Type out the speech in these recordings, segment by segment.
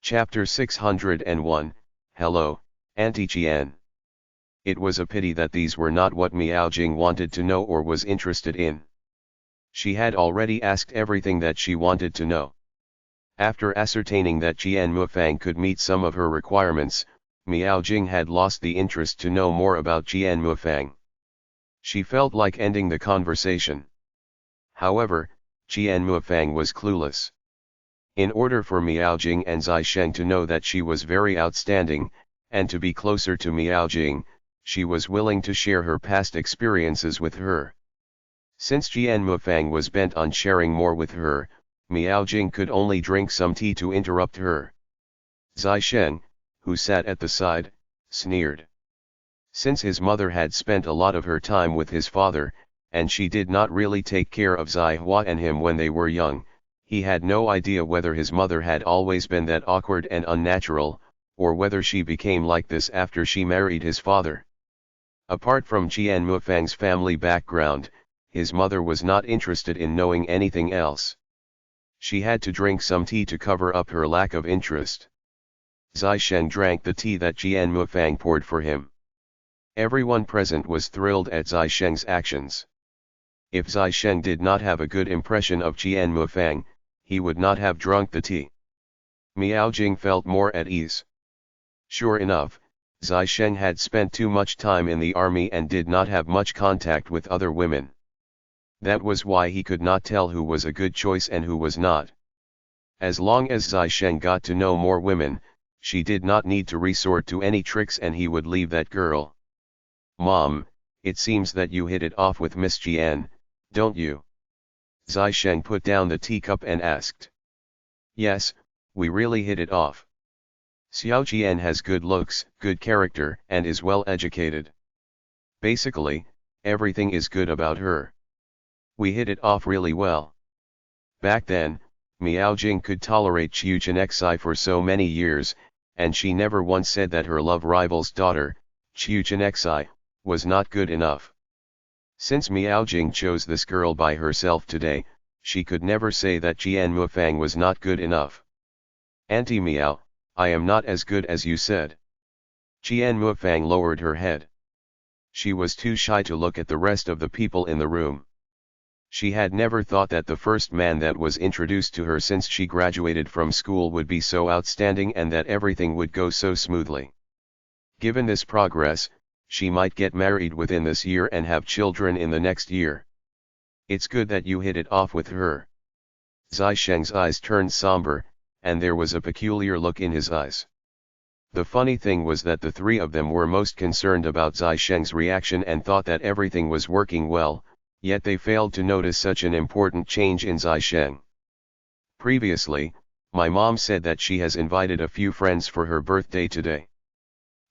Chapter 601, Hello, Auntie Qian. It was a pity that these were not what Miao Jing wanted to know or was interested in. She had already asked everything that she wanted to know. After ascertaining that Qian Mufang could meet some of her requirements, Miao Jing had lost the interest to know more about Qian Mufang. She felt like ending the conversation. However, Qian Mufang was clueless. In order for Miao Jing and Zai Sheng to know that she was very outstanding, and to be closer to Miao Jing, she was willing to share her past experiences with her. Since Qian Mufang was bent on sharing more with her, Miao Jing could only drink some tea to interrupt her. Zai Sheng, who sat at the side, sneered. Since his mother had spent a lot of her time with his father, and she did not really take care of Zai Hua and him when they were young, he had no idea whether his mother had always been that awkward and unnatural, or whether she became like this after she married his father. Apart from Qian Mufang's family background, his mother was not interested in knowing anything else. She had to drink some tea to cover up her lack of interest. Zai Sheng drank the tea that Qian Mufang poured for him. Everyone present was thrilled at Zai Sheng's actions. If Zai Sheng did not have a good impression of Qian Mufang, he would not have drunk the tea. Miao Jing felt more at ease. Sure enough, Zai Sheng had spent too much time in the army and did not have much contact with other women. That was why he could not tell who was a good choice and who was not. As long as Zai Sheng got to know more women, she did not need to resort to any tricks and he would leave that girl. Mom, it seems that you hit it off with Miss Qian, don't you? Zai Sheng put down the teacup and asked. Yes, we really hit it off. Xiao Qian has good looks, good character, and is well educated. Basically, everything is good about her. We hit it off really well. Back then, Miao Jing could tolerate Qiu Chenexai for so many years, and she never once said that her love rival's daughter, Qiu Chenexai, was not good enough. Since Miao Jing chose this girl by herself today, she could never say that Qian Mufang was not good enough. Auntie Miao, I am not as good as you said. Qian Mufang lowered her head. She was too shy to look at the rest of the people in the room. She had never thought that the first man that was introduced to her since she graduated from school would be so outstanding and that everything would go so smoothly. Given this progress, she might get married within this year and have children in the next year. It's good that you hit it off with her. Zai Sheng's eyes turned somber, and there was a peculiar look in his eyes. The funny thing was that the three of them were most concerned about Zai Sheng's reaction and thought that everything was working well, yet they failed to notice such an important change in Zai Sheng. Previously, my mom said that she has invited a few friends for her birthday today.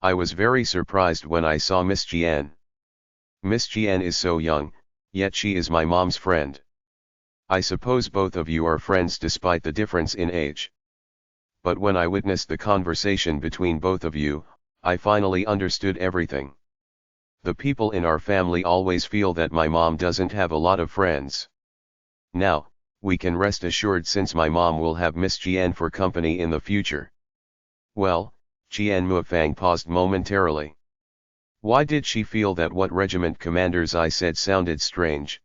I was very surprised when I saw Miss Qian. Miss Qian is so young, yet she is my mom's friend. I suppose both of you are friends despite the difference in age. But when I witnessed the conversation between both of you, I finally understood everything. The people in our family always feel that my mom doesn't have a lot of friends. Now, we can rest assured since my mom will have Miss Qian for company in the future. Well, Qian Mufang paused momentarily. Why did she feel that what regiment commander Zai said sounded strange?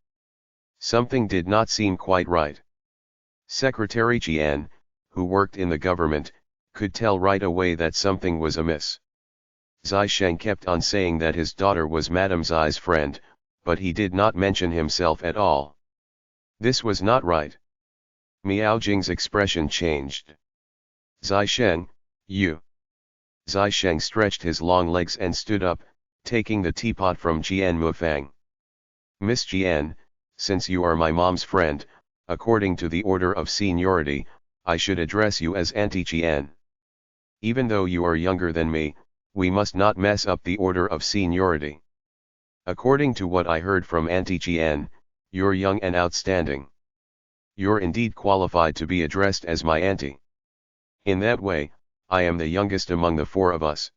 Something did not seem quite right. Secretary Qian, who worked in the government, could tell right away that something was amiss. Zai Sheng kept on saying that his daughter was Madame Zai's friend, but he did not mention himself at all. This was not right. Miao Jing's expression changed. Zai Sheng, you. Zai Sheng stretched his long legs and stood up, taking the teapot from Qian Mufang. Miss Qian, since you are my mom's friend, according to the order of seniority, I should address you as Auntie Qian. Even though you are younger than me, we must not mess up the order of seniority. According to what I heard from Auntie Qian, you're young and outstanding. You're indeed qualified to be addressed as my auntie. In that way, I am the youngest among the four of us.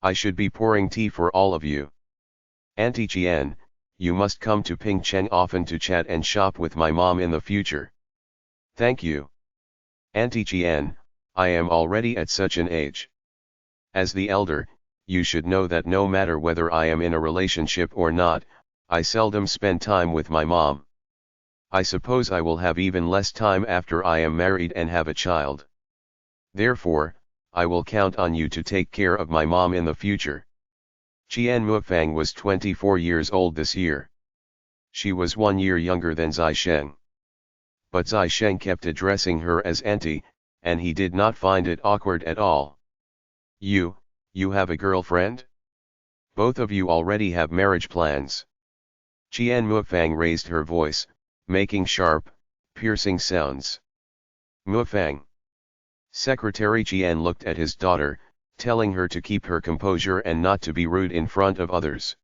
I should be pouring tea for all of you. Auntie Qian, you must come to Pingcheng often to chat and shop with my mom in the future. Thank you. Auntie Qian, I am already at such an age. As the elder, you should know that no matter whether I am in a relationship or not, I seldom spend time with my mom. I suppose I will have even less time after I am married and have a child. Therefore, I will count on you to take care of my mom in the future. Qian Mufang was 24 years old this year. She was 1 year younger than Zai Sheng. But Zai Sheng kept addressing her as auntie, and he did not find it awkward at all. You have a girlfriend? Both of you already have marriage plans. Qian Mufang raised her voice, making sharp, piercing sounds. Mufang. Secretary Qian looked at his daughter, telling her to keep her composure and not to be rude in front of others.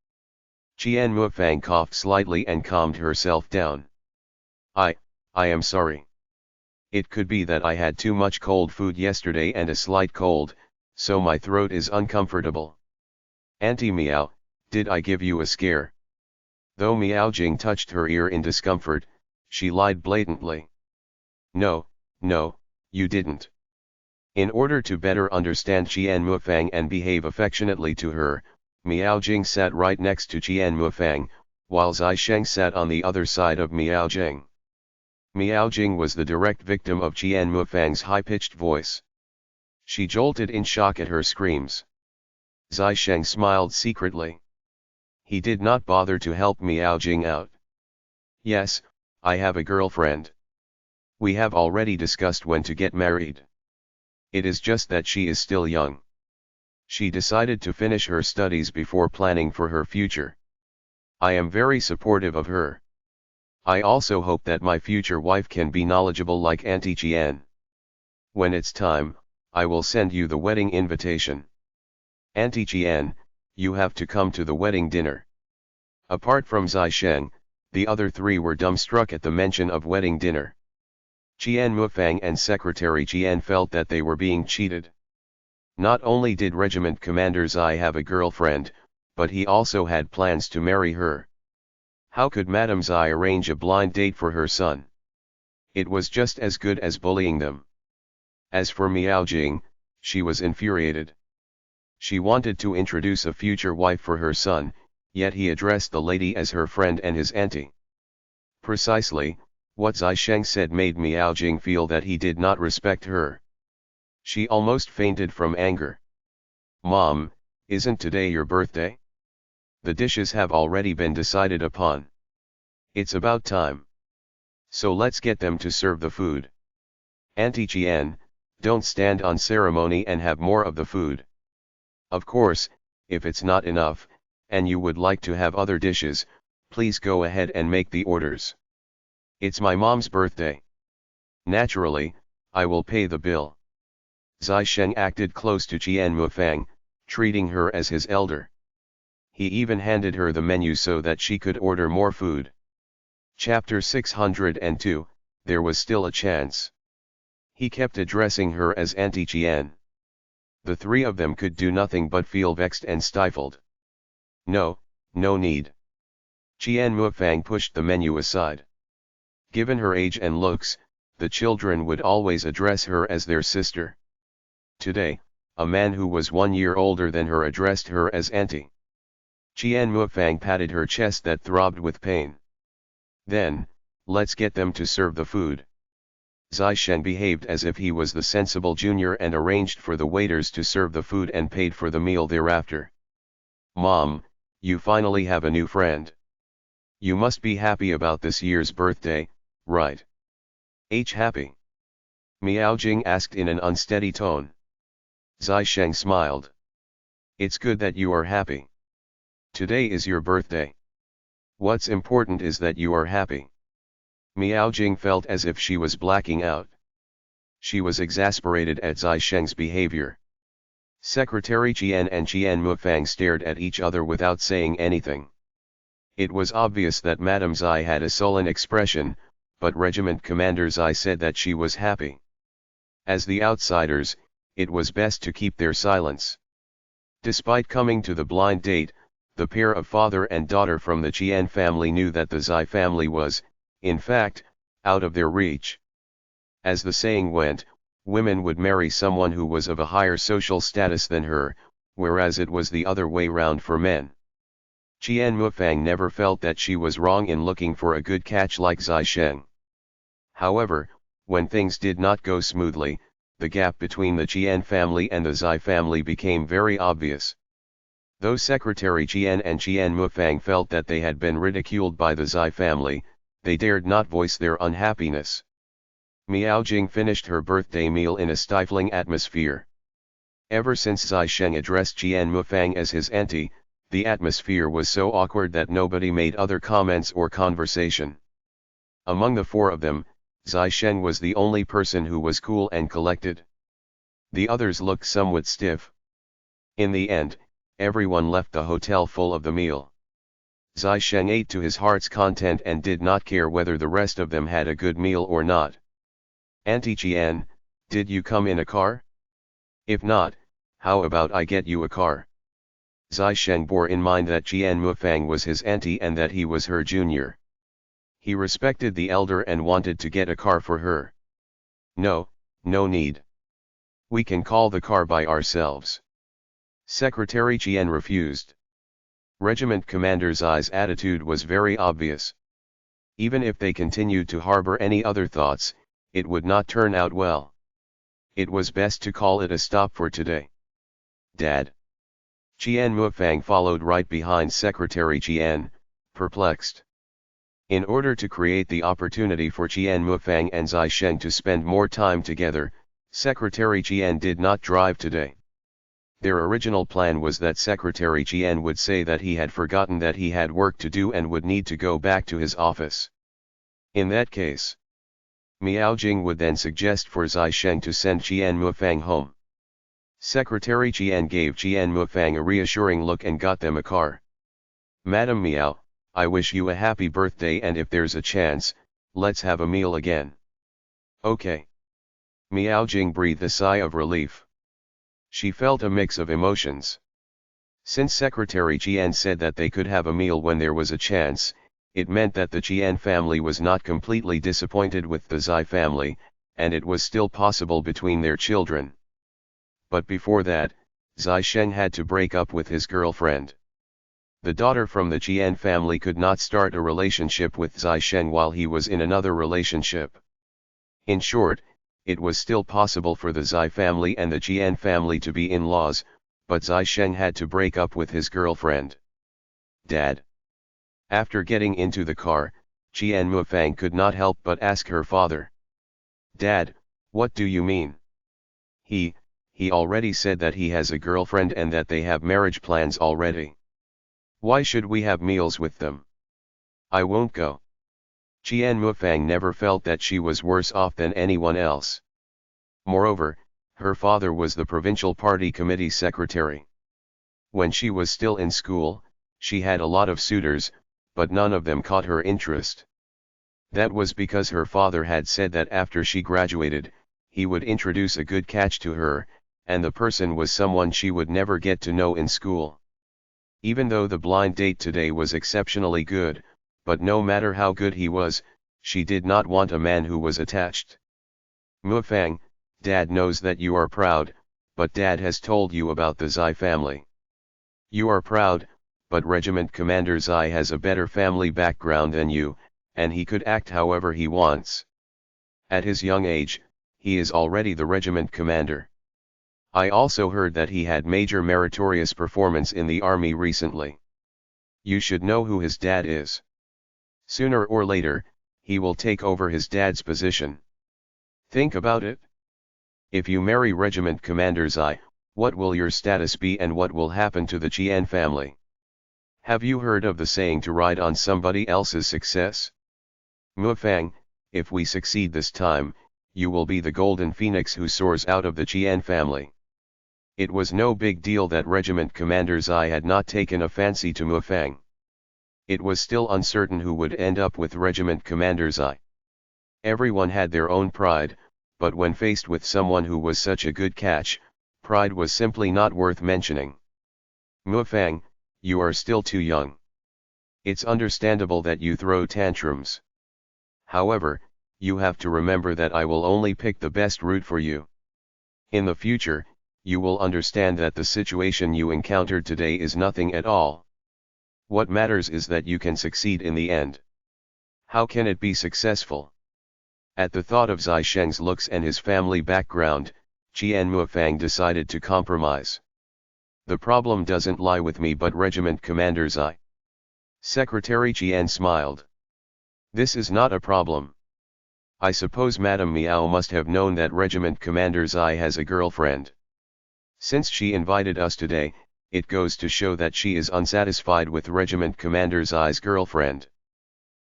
Qian Mufang coughed slightly and calmed herself down. I am sorry. It could be that I had too much cold food yesterday and a slight cold, so my throat is uncomfortable. Auntie Miao, did I give you a scare? Though Miao Jing touched her ear in discomfort, she lied blatantly. No, you didn't. In order to better understand Qian Mufang and behave affectionately to her, Miao Jing sat right next to Qian Mufang, while Zai Sheng sat on the other side of Miao Jing. Miao Jing was the direct victim of Qian Mufang's high-pitched voice. She jolted in shock at her screams. Zai Sheng smiled secretly. He did not bother to help Miao Jing out. Yes, I have a girlfriend. We have already discussed when to get married. It is just that she is still young. She decided to finish her studies before planning for her future. I am very supportive of her. I also hope that my future wife can be knowledgeable like Auntie Qian. When it's time, I will send you the wedding invitation. Auntie Qian, you have to come to the wedding dinner. Apart from Zai Sheng, the other three were dumbstruck at the mention of wedding dinner. Qian Mufang and Secretary Qian felt that they were being cheated. Not only did Regiment Commander Zai have a girlfriend, but he also had plans to marry her. How could Madame Zai arrange a blind date for her son? It was just as good as bullying them. As for Miao Jing, she was infuriated. She wanted to introduce a future wife for her son, yet he addressed the lady as her friend and his auntie. Precisely, what Zai Sheng said made Miao Jing feel that he did not respect her. She almost fainted from anger. Mom, isn't today your birthday? The dishes have already been decided upon. It's about time. So let's get them to serve the food. Auntie Qian, don't stand on ceremony and have more of the food. Of course, if it's not enough, and you would like to have other dishes, please go ahead and make the orders. It's my mom's birthday. Naturally, I will pay the bill. Zai Sheng acted close to Qian Mufang, treating her as his elder. He even handed her the menu so that she could order more food. Chapter 602, There was still a chance. He kept addressing her as Auntie Qian. The three of them could do nothing but feel vexed and stifled. No need. Qian Mufang pushed the menu aside. Given her age and looks, the children would always address her as their sister. Today, a man who was 1 year older than her addressed her as auntie. Qian Mufang patted her chest that throbbed with pain. Then, let's get them to serve the food. Zai Sheng behaved as if he was the sensible junior and arranged for the waiters to serve the food and paid for the meal thereafter. Mom, you finally have a new friend. You must be happy about this year's birthday, right? Happy? Miao Jing asked in an unsteady tone. Zai Sheng smiled. It's good that you are happy. Today is your birthday. What's important is that you are happy. Miao Jing felt as if she was blacking out. She was exasperated at Zai Sheng's behavior. Secretary Qian and Qian Mufang stared at each other without saying anything. It was obvious that Madame Zai had a sullen expression, but Regiment Commander Zai said that she was happy. As the outsiders, it was best to keep their silence. Despite coming to the blind date, the pair of father and daughter from the Qian family knew that the Zai family was, in fact, out of their reach. As the saying went, women would marry someone who was of a higher social status than her, whereas it was the other way round for men. Qian Mufang never felt that she was wrong in looking for a good catch like Zai Sheng. However, when things did not go smoothly, the gap between the Qian family and the Zai family became very obvious. Though Secretary Qian and Qian Mufang felt that they had been ridiculed by the Zai family, they dared not voice their unhappiness. Miao Jing finished her birthday meal in a stifling atmosphere. Ever since Zai Sheng addressed Qian Mufang as his auntie, the atmosphere was so awkward that nobody made other comments or conversation. Among the four of them, Zai Sheng was the only person who was cool and collected. The others looked somewhat stiff. In the end, everyone left the hotel full of the meal. Zai Sheng ate to his heart's content and did not care whether the rest of them had a good meal or not. "Auntie Qian, did you come in a car? If not, how about I get you a car?" Zai Sheng bore in mind that Qian Mufang was his auntie and that he was her junior. He respected the elder and wanted to get a car for her. "No, no need. We can call the car by ourselves." Secretary Qian refused. Regiment Commander Zai's attitude was very obvious. Even if they continued to harbor any other thoughts, it would not turn out well. It was best to call it a stop for today. "Dad." Qian Mufang followed right behind Secretary Qian, perplexed. In order to create the opportunity for Qian Mufang and Zai Sheng to spend more time together, Secretary Qian did not drive today. Their original plan was that Secretary Qian would say that he had forgotten that he had work to do and would need to go back to his office. In that case, Miao Jing would then suggest for Zai Sheng to send Qian Mufang home. Secretary Qian gave Qian Mufang a reassuring look and got them a car. "Madam Miao, I wish you a happy birthday, and if there's a chance, let's have a meal again." "Okay." Miao Jing breathed a sigh of relief. She felt a mix of emotions. Since Secretary Qian said that they could have a meal when there was a chance, it meant that the Qian family was not completely disappointed with the Zai family, and it was still possible between their children. But before that, Zai Sheng had to break up with his girlfriend. The daughter from the Qian family could not start a relationship with Zai Sheng while he was in another relationship. In short, it was still possible for the Zai family and the Qian family to be in-laws, but Zai Sheng had to break up with his girlfriend. "Dad." After getting into the car, Qian Mufang could not help but ask her father. "Dad, what do you mean?" He already said that he has a girlfriend and that they have marriage plans already. Why should we have meals with them? I won't go." Qian Mufang never felt that she was worse off than anyone else. Moreover, her father was the provincial party committee secretary. When she was still in school, she had a lot of suitors, but none of them caught her interest. That was because her father had said that after she graduated, he would introduce a good catch to her, and the person was someone she would never get to know in school. Even though the blind date today was exceptionally good, but no matter how good he was, she did not want a man who was attached. "Mufang, Dad knows that you are proud, but Dad has told you about the Zai family. You are proud, but Regiment Commander Zai has a better family background than you, and he could act however he wants. At his young age, he is already the regiment commander. I also heard that he had major meritorious performance in the army recently. You should know who his dad is. Sooner or later, he will take over his dad's position. Think about it. If you marry Regiment Commander Zai, what will your status be and what will happen to the Qian family? Have you heard of the saying to ride on somebody else's success? Mufang, if we succeed this time, you will be the golden phoenix who soars out of the Qian family." It was no big deal that Regiment Commander Zai had not taken a fancy to Mufang. It was still uncertain who would end up with Regiment Commander Zai. Everyone had their own pride, but when faced with someone who was such a good catch, pride was simply not worth mentioning. "Mufang, you are still too young. It's understandable that you throw tantrums. However, you have to remember that I will only pick the best route for you. In the future, you will understand that the situation you encountered today is nothing at all. What matters is that you can succeed in the end. How can it be successful? At the thought of Zai Sheng's looks and his family background, Qian Muofang decided to compromise. The problem doesn't lie with me but Regiment Commander Zai. Secretary Qian smiled. This is not a problem. I suppose Madame Miao must have known that Regiment Commander Zai has a girlfriend. Since she invited us today, it goes to show that she is unsatisfied with Regiment Commander Zai's girlfriend.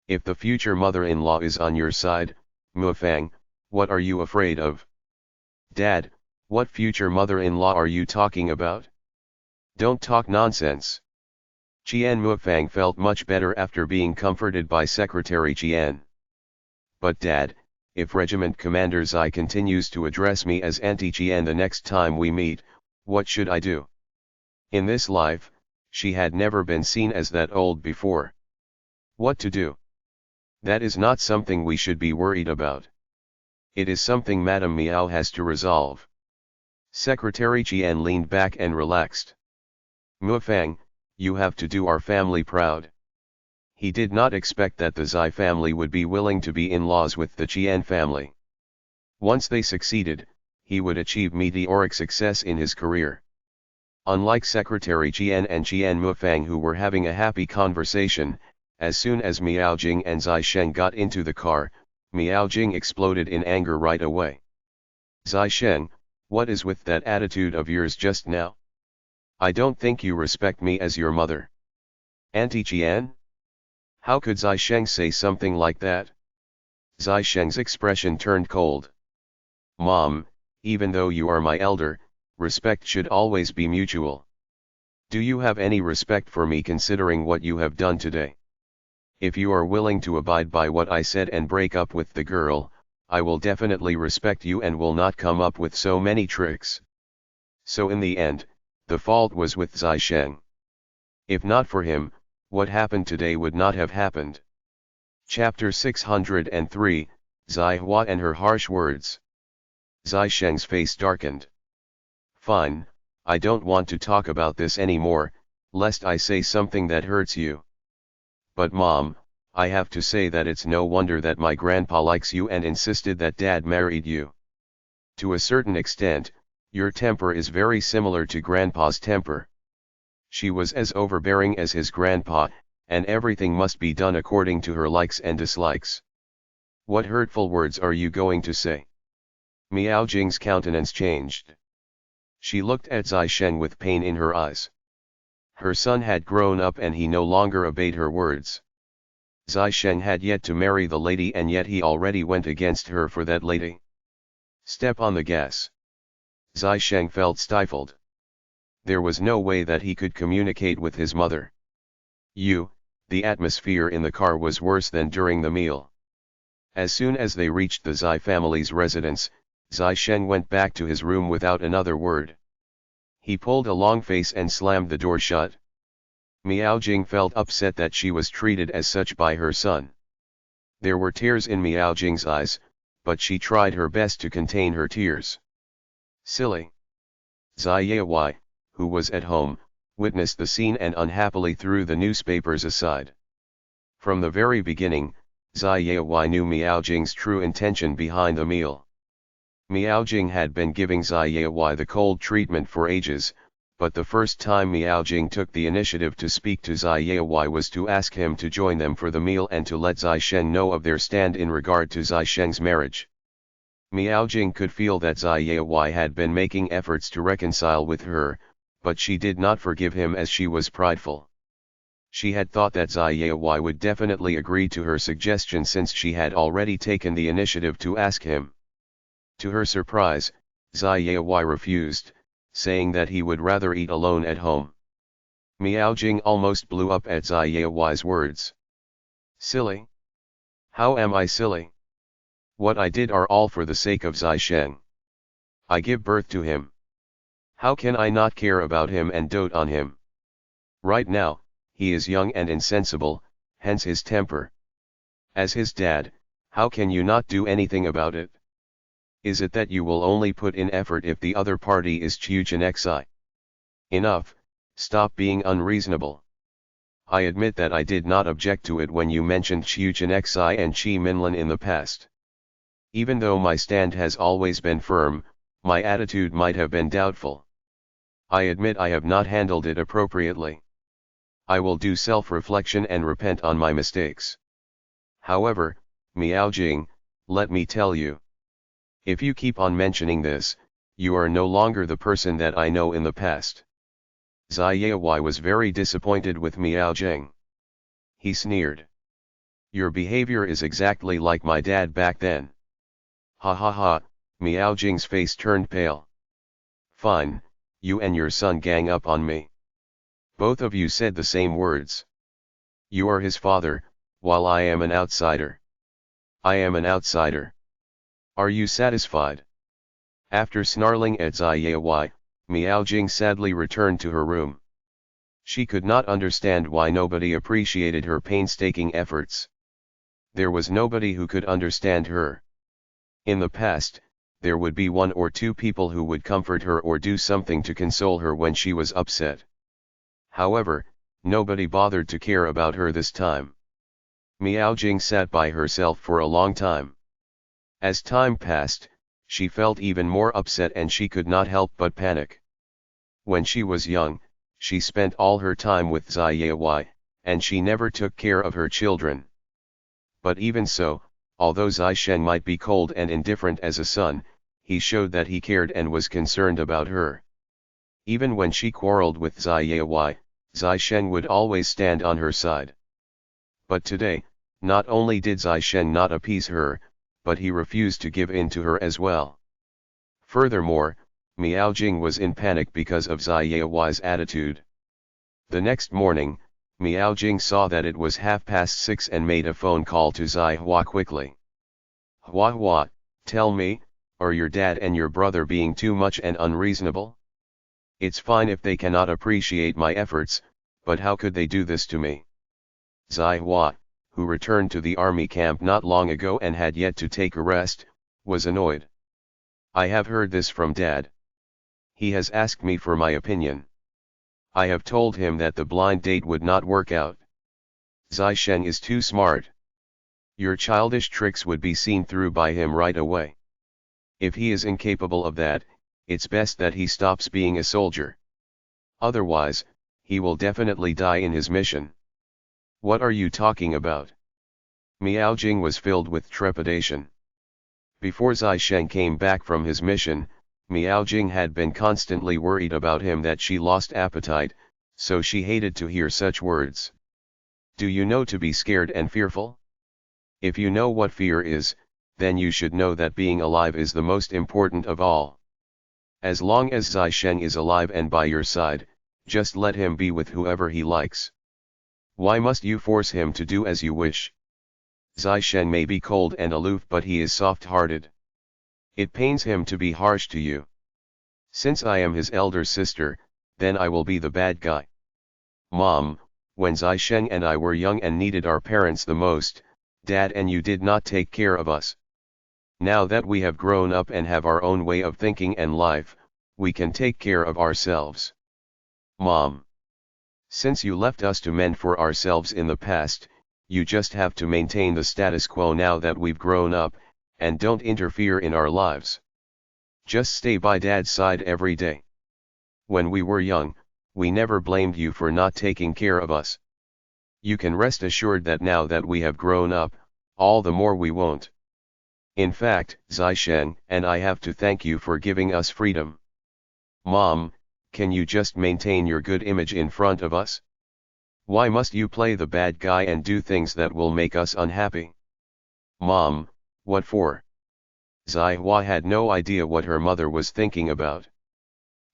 If the future mother-in-law is on your side, Muofang, what are you afraid of? Dad, what future mother-in-law are you talking about? Don't talk nonsense. Qian Muofang felt much better after being comforted by Secretary Qian. But Dad, if Regiment Commander Zai continues to address me as Auntie Qian the next time we meet, what should I do? In this life, she had never been seen as that old before. What to do? That is not something we should be worried about. It is something Madame Miao has to resolve. Secretary Qian leaned back and relaxed. Muofang, you have to do our family proud. He did not expect that the Zai family would be willing to be in-laws with the Qian family. Once they succeeded, he would achieve meteoric success in his career. Unlike Secretary Qian and Qian Muofang who were having a happy conversation, as soon as Miao Jing and Zai Sheng got into the car, Miao Jing exploded in anger right away. Zai Sheng, what is with that attitude of yours just now? I don't think you respect me as your mother. Auntie Qian? How could Zai Sheng say something like that? Zai Sheng's expression turned cold. Mom, even though you are my elder, respect should always be mutual. Do you have any respect for me considering what you have done today? If you are willing to abide by what I said and break up with the girl, I will definitely respect you and will not come up with so many tricks. So in the end, the fault was with Zai Sheng. If not for him, what happened today would not have happened. Chapter 603, Zai Hua and her harsh words. Zai Sheng's face darkened. Fine, I don't want to talk about this anymore, lest I say something that hurts you. But Mom, I have to say that it's no wonder that my grandpa likes you and insisted that Dad married you. To a certain extent, your temper is very similar to Grandpa's temper. She was as overbearing as his grandpa, and everything must be done according to her likes and dislikes. What hurtful words are you going to say? Miao Jing's countenance changed. She looked at Zai Sheng with pain in her eyes. Her son had grown up and he no longer obeyed her words. Zai Sheng had yet to marry the lady and yet he already went against her for that lady. Step on the gas. Zai Sheng felt stifled. There was no way that he could communicate with his mother. The atmosphere in the car was worse than during the meal. As soon as they reached the Zai family's residence, Zai Sheng went back to his room without another word. He pulled a long face and slammed the door shut. Miao Jing felt upset that she was treated as such by her son. There were tears in Miao Jing's eyes, but she tried her best to contain her tears. Silly. Zai Yawai, who was at home, witnessed the scene and unhappily threw the newspapers aside. From the very beginning, Zai Yawai knew Miao Jing's true intention behind the meal. Miao Jing had been giving Zai Yawai the cold treatment for ages, but the first time Miao Jing took the initiative to speak to Zai Yawai was to ask him to join them for the meal and to let Zai Sheng know of their stand in regard to Zai Sheng's marriage. Miao Jing could feel that Zai Yawai had been making efforts to reconcile with her, but she did not forgive him as she was prideful. She had thought that Zai Yawai would definitely agree to her suggestion since she had already taken the initiative to ask him. To her surprise, Zai Yawai refused, saying that he would rather eat alone at home. Miao Jing almost blew up at Zai Yawai's words. Silly? How am I silly? What I did are all for the sake of Zai Sheng. I give birth to him. How can I not care about him and dote on him? Right now, he is young and insensible, hence his temper. As his dad, how can you not do anything about it? Is it that you will only put in effort if the other party is Chuchenxi? Enough, stop being unreasonable. I admit that I did not object to it when you mentioned Chuchenxi and Chi Minlin in the past. Even though my stand has always been firm, my attitude might have been doubtful. I admit I have not handled it appropriately. I will do self-reflection and repent on my mistakes. However, Miao Jing, let me tell you. If you keep on mentioning this, you are no longer the person that I know in the past. Zai Yawai was very disappointed with Miao Jing. He sneered. Your behavior is exactly like my dad back then. Ha ha ha, Miao Jing's face turned pale. Fine, you and your son gang up on me. Both of you said the same words. You are his father, while I am an outsider. I am an outsider. Are you satisfied? After snarling at Zai Yawai, Miao Jing sadly returned to her room. She could not understand why nobody appreciated her painstaking efforts. There was nobody who could understand her. In the past, there would be one or two people who would comfort her or do something to console her when she was upset. However, nobody bothered to care about her this time. Miao Jing sat by herself for a long time. As time passed, she felt even more upset and she could not help but panic. When she was young, she spent all her time with Zai Yawai, and she never took care of her children. But even so, although Zai Shen might be cold and indifferent as a son, he showed that he cared and was concerned about her. Even when she quarreled with Zai Yawai, Zai Shen would always stand on her side. But today, not only did Zai Shen not appease her, but he refused to give in to her as well. Furthermore, Miao Jing was in panic because of Zai Yawai's attitude. The next morning, Miao Jing saw that it was 6:30 and made a phone call to Zai Hua quickly. Hua Hua, tell me, are your dad and your brother being too much and unreasonable? It's fine if they cannot appreciate my efforts, but how could they do this to me? Zai Hua, who returned to the army camp not long ago and had yet to take a rest, was annoyed. I have heard this from Dad. He has asked me for my opinion. I have told him that the blind date would not work out. Zai Shen is too smart. Your childish tricks would be seen through by him right away. If he is incapable of that, it's best that he stops being a soldier. Otherwise, he will definitely die in his mission. What are you talking about? Miao Jing was filled with trepidation. Before Zai Shen came back from his mission, Miao Jing had been constantly worried about him that she lost appetite, so she hated to hear such words. Do you know to be scared and fearful? If you know what fear is, then you should know that being alive is the most important of all. As long as Zai Shen is alive and by your side, just let him be with whoever he likes. Why must you force him to do as you wish? Zai Shen may be cold and aloof, but he is soft-hearted. It pains him to be harsh to you. Since I am his elder sister, then I will be the bad guy. Mom, when Zai Shen and I were young and needed our parents the most, Dad and you did not take care of us. Now that we have grown up and have our own way of thinking and life, we can take care of ourselves. Mom. Since you left us to mend for ourselves in the past, you just have to maintain the status quo now that we've grown up, and don't interfere in our lives. Just stay by Dad's side every day. When we were young, we never blamed you for not taking care of us. You can rest assured that now that we have grown up, all the more we won't. In fact, Zai Shen and I have to thank you for giving us freedom. Mom, can you just maintain your good image in front of us? Why must you play the bad guy and do things that will make us unhappy? Mom, what for? Zai Hua had no idea what her mother was thinking about.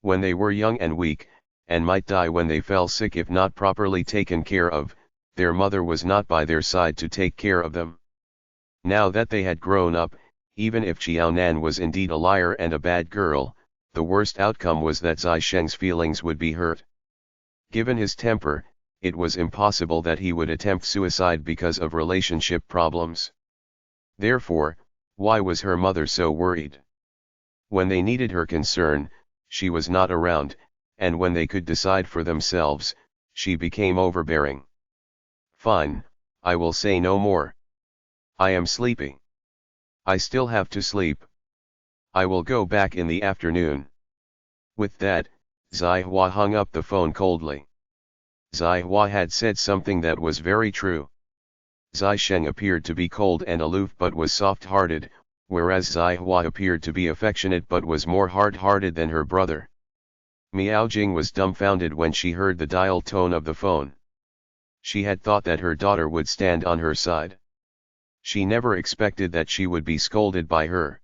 When they were young and weak, and might die when they fell sick if not properly taken care of, their mother was not by their side to take care of them. Now that they had grown up, even if Xiaonan was indeed a liar and a bad girl, the worst outcome was that Zai Shen's feelings would be hurt. Given his temper, it was impossible that he would attempt suicide because of relationship problems. Therefore, why was her mother so worried? When they needed her concern, she was not around, and when they could decide for themselves, she became overbearing. Fine, I will say no more. I am sleepy. I still have to sleep. I will go back in the afternoon. With that, Zai Hua hung up the phone coldly. Zai Hua had said something that was very true. Zai Sheng appeared to be cold and aloof but was soft-hearted, whereas Zai Hua appeared to be affectionate but was more hard-hearted than her brother. Miao Jing was dumbfounded when she heard the dial tone of the phone. She had thought that her daughter would stand on her side. She never expected that she would be scolded by her.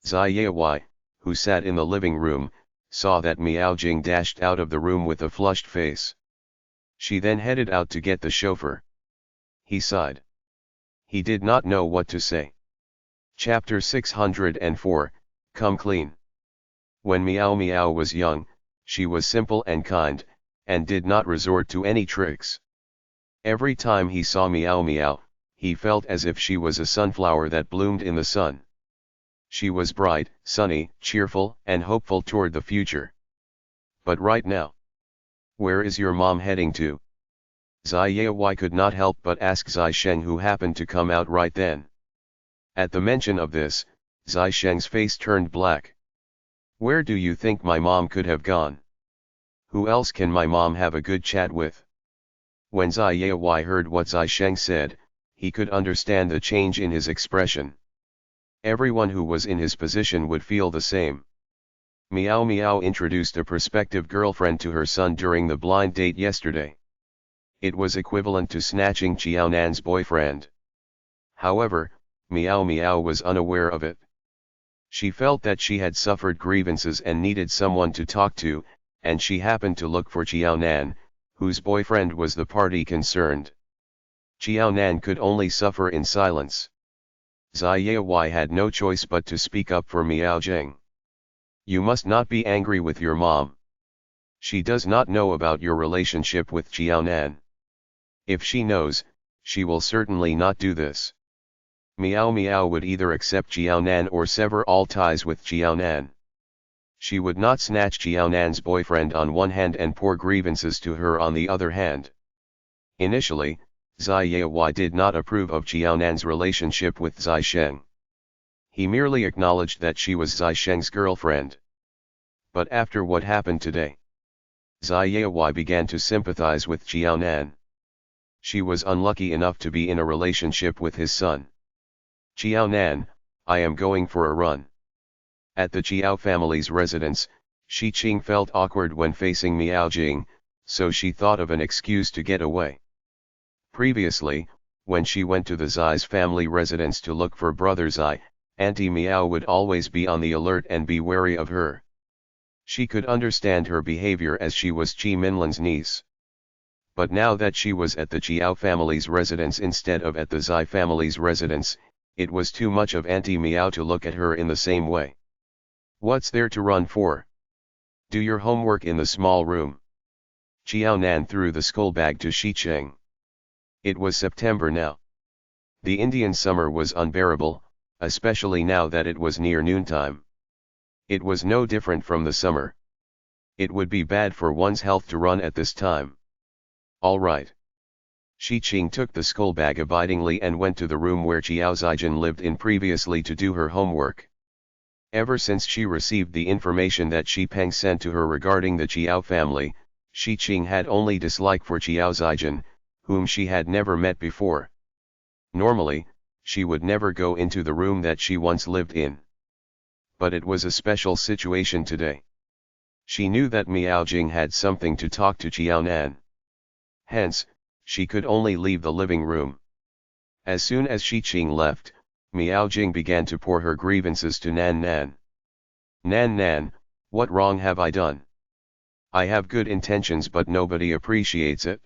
Zai Yewei, who sat in the living room, saw that Miao Jing dashed out of the room with a flushed face. She then headed out to get the chauffeur. He sighed. He did not know what to say. Chapter 604, Come Clean. When Miao Miao was young, she was simple and kind, and did not resort to any tricks. Every time he saw Miao Miao, he felt as if she was a sunflower that bloomed in the sun. She was bright, sunny, cheerful, and hopeful toward the future. But right now, where is your mom heading to? Zai Yewei could not help but ask Zai Sheng, who happened to come out right then. At the mention of this, Zai Sheng's face turned black. Where do you think my mom could have gone? Who else can my mom have a good chat with? When Zai Yewei heard what Zai Sheng said, he could understand the change in his expression. Everyone who was in his position would feel the same. Miao Miao introduced a prospective girlfriend to her son during the blind date yesterday. It was equivalent to snatching Qiaonan's boyfriend. However, Miao Miao was unaware of it. She felt that she had suffered grievances and needed someone to talk to, and she happened to look for Qiaonan, whose boyfriend was the party concerned. Qiaonan could only suffer in silence. Zai Yewei had no choice but to speak up for Miao Jing. You must not be angry with your mom. She does not know about your relationship with Qiaonan. If she knows, she will certainly not do this. Miao Miao would either accept Qiaonan or sever all ties with Qiaonan. She would not snatch Qiaonan's boyfriend on one hand and pour grievances to her on the other hand. Initially, Zai Yewei did not approve of Qiaonan's relationship with Zai Sheng. He merely acknowledged that she was Zai Sheng's girlfriend. But after what happened today, Zai Yewei began to sympathize with Qiaonan. She was unlucky enough to be in a relationship with his son. Qiaonan, I am going for a run. At the Qiao family's residence, Shi Qing felt awkward when facing Miao Jing, so she thought of an excuse to get away. Previously, when she went to the Zai's family residence to look for brother Zai, Auntie Miao would always be on the alert and be wary of her. She could understand her behavior as she was Qi Minlan's niece. But now that she was at the Qiao family's residence instead of at the Zai family's residence, it was too much of Auntie Miao to look at her in the same way. What's there to run for? Do your homework in the small room. Qiaonan threw the school bag to Shi Qing. It was September now. The Indian summer was unbearable, especially now that it was near noontime. It was no different from the summer. It would be bad for one's health to run at this time. All right. Shi Qing took the school bag abidingly and went to the room where Qiao Zijin lived in previously to do her homework. Ever since she received the information that Shi Peng sent to her regarding the Qiao family, Shi Qing had only dislike for Qiao Zijin, whom she had never met before. Normally, she would never go into the room that she once lived in. But it was a special situation today. She knew that Miao Jing had something to talk to Qiaonan. Hence, she could only leave the living room. As soon as Shi Qing left, Miao Jing began to pour her grievances to Nan Nan. Nan Nan, what wrong have I done? I have good intentions but nobody appreciates it.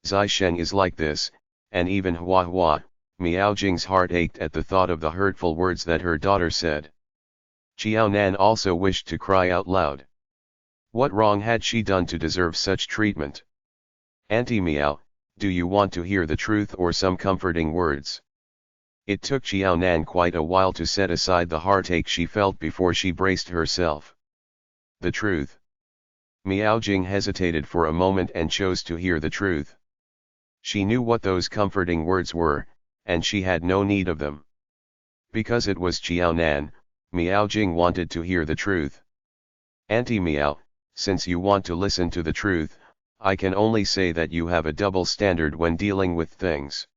Zai Sheng is like this, and even Hua Hua. Miao Jing's heart ached at the thought of the hurtful words that her daughter said. Qiaonan also wished to cry out loud. What wrong had she done to deserve such treatment? Auntie Miao, do you want to hear the truth or some comforting words? It took Xiao Nan quite a while to set aside the heartache she felt before she braced herself. The truth. Miao Jing hesitated for a moment and chose to hear the truth. She knew what those comforting words were, and she had no need of them. Because it was Xiao Nan, Miao Jing wanted to hear the truth. Auntie Miao, since you want to listen to the truth, I can only say that you have a double standard when dealing with things.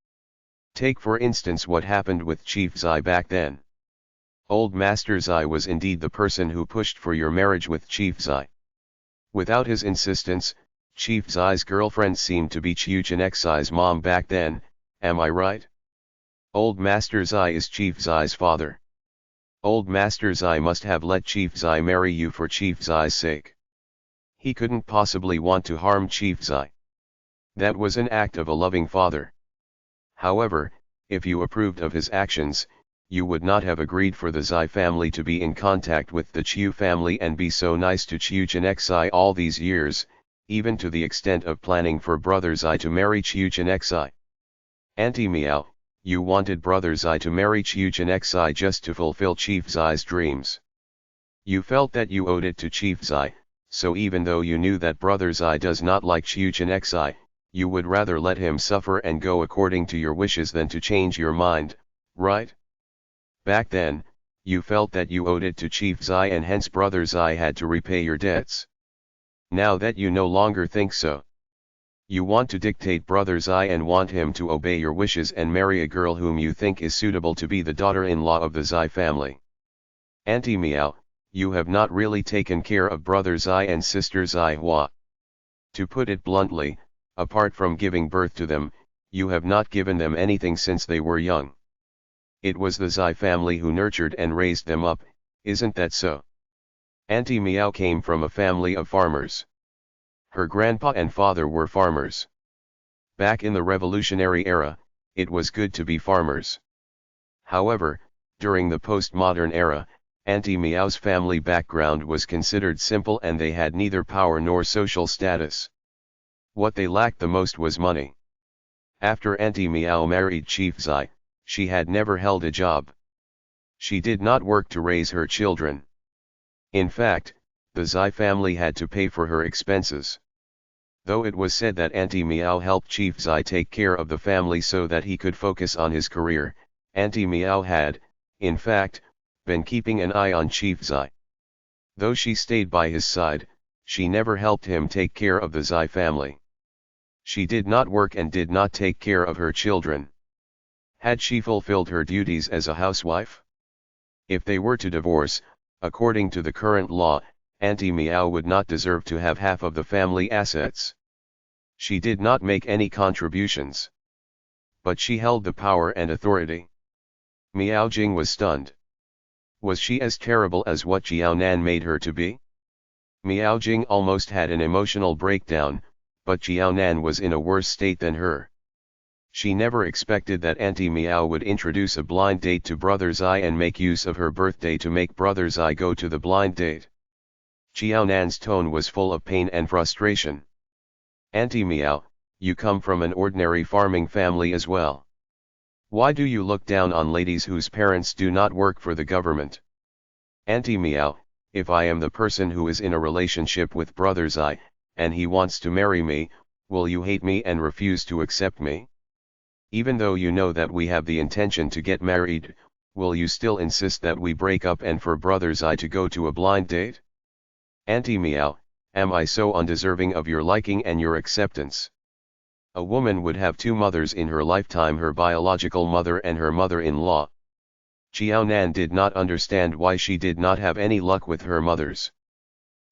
Take for instance what happened with Chief Zai back then. Old Master Zai was indeed the person who pushed for your marriage with Chief Zai. Without his insistence, Chief Zai's girlfriend seemed to be Chiu Chenxai's mom back then, am I right? Old Master Zai is Chief Zai's father. Old Master Zai must have let Chief Zai marry you for Chief Zai's sake. He couldn't possibly want to harm Chief Zai. That was an act of a loving father. However, if you approved of his actions, you would not have agreed for the Zai family to be in contact with the Chiu family and be so nice to Chiu Chenxai all these years, even to the extent of planning for Brother Zai to marry Chiu Chenxai. Auntie Miao, you wanted Brother Zai to marry Chiu Chenxai just to fulfill Chief Zai's dreams. You felt that you owed it to Chief Zai, so even though you knew that Brother Zai does not like Chiu Chenxai, you would rather let him suffer and go according to your wishes than to change your mind, right? Back then, you felt that you owed it to Chief Zai and hence Brother Zai had to repay your debts. Now that you no longer think so, you want to dictate Brother Zai and want him to obey your wishes and marry a girl whom you think is suitable to be the daughter-in-law of the Zai family. Auntie Miao, you have not really taken care of Brother Zai and Sister Zai Hua. To put it bluntly, apart from giving birth to them, you have not given them anything since they were young. It was the Zai family who nurtured and raised them up, isn't that so? Auntie Miao came from a family of farmers. Her grandpa and father were farmers. Back in the revolutionary era, it was good to be farmers. However, during the postmodern era, Auntie Miao's family background was considered simple and they had neither power nor social status. What they lacked the most was money. After Auntie Miao married Chief Zai, she had never held a job. She did not work to raise her children. In fact, the Zai family had to pay for her expenses. Though it was said that Auntie Miao helped Chief Zai take care of the family so that he could focus on his career, Auntie Miao had, in fact, been keeping an eye on Chief Zai. Though she stayed by his side, she never helped him take care of the Zai family. She did not work and did not take care of her children. Had she fulfilled her duties as a housewife? If they were to divorce, according to the current law, Auntie Miao would not deserve to have half of the family assets. She did not make any contributions. But she held the power and authority. Miao Jing was stunned. Was she as terrible as what Xiao Nan made her to be? Miao Jing almost had an emotional breakdown, but Xiao Nan was in a worse state than her. She never expected that Auntie Miao would introduce a blind date to Brother Zai and make use of her birthday to make Brother Zai go to the blind date. Xiao Nan's tone was full of pain and frustration. Auntie Miao, you come from an ordinary farming family as well. Why do you look down on ladies whose parents do not work for the government? Auntie Miao, if I am the person who is in a relationship with Brother Zai, and he wants to marry me, will you hate me and refuse to accept me? Even though you know that we have the intention to get married, will you still insist that we break up and for Brother Zai to go to a blind date? Auntie Miao, am I so undeserving of your liking and your acceptance? A woman would have two mothers in her lifetime, her biological mother and her mother-in-law. Xiao Nan did not understand why she did not have any luck with her mothers.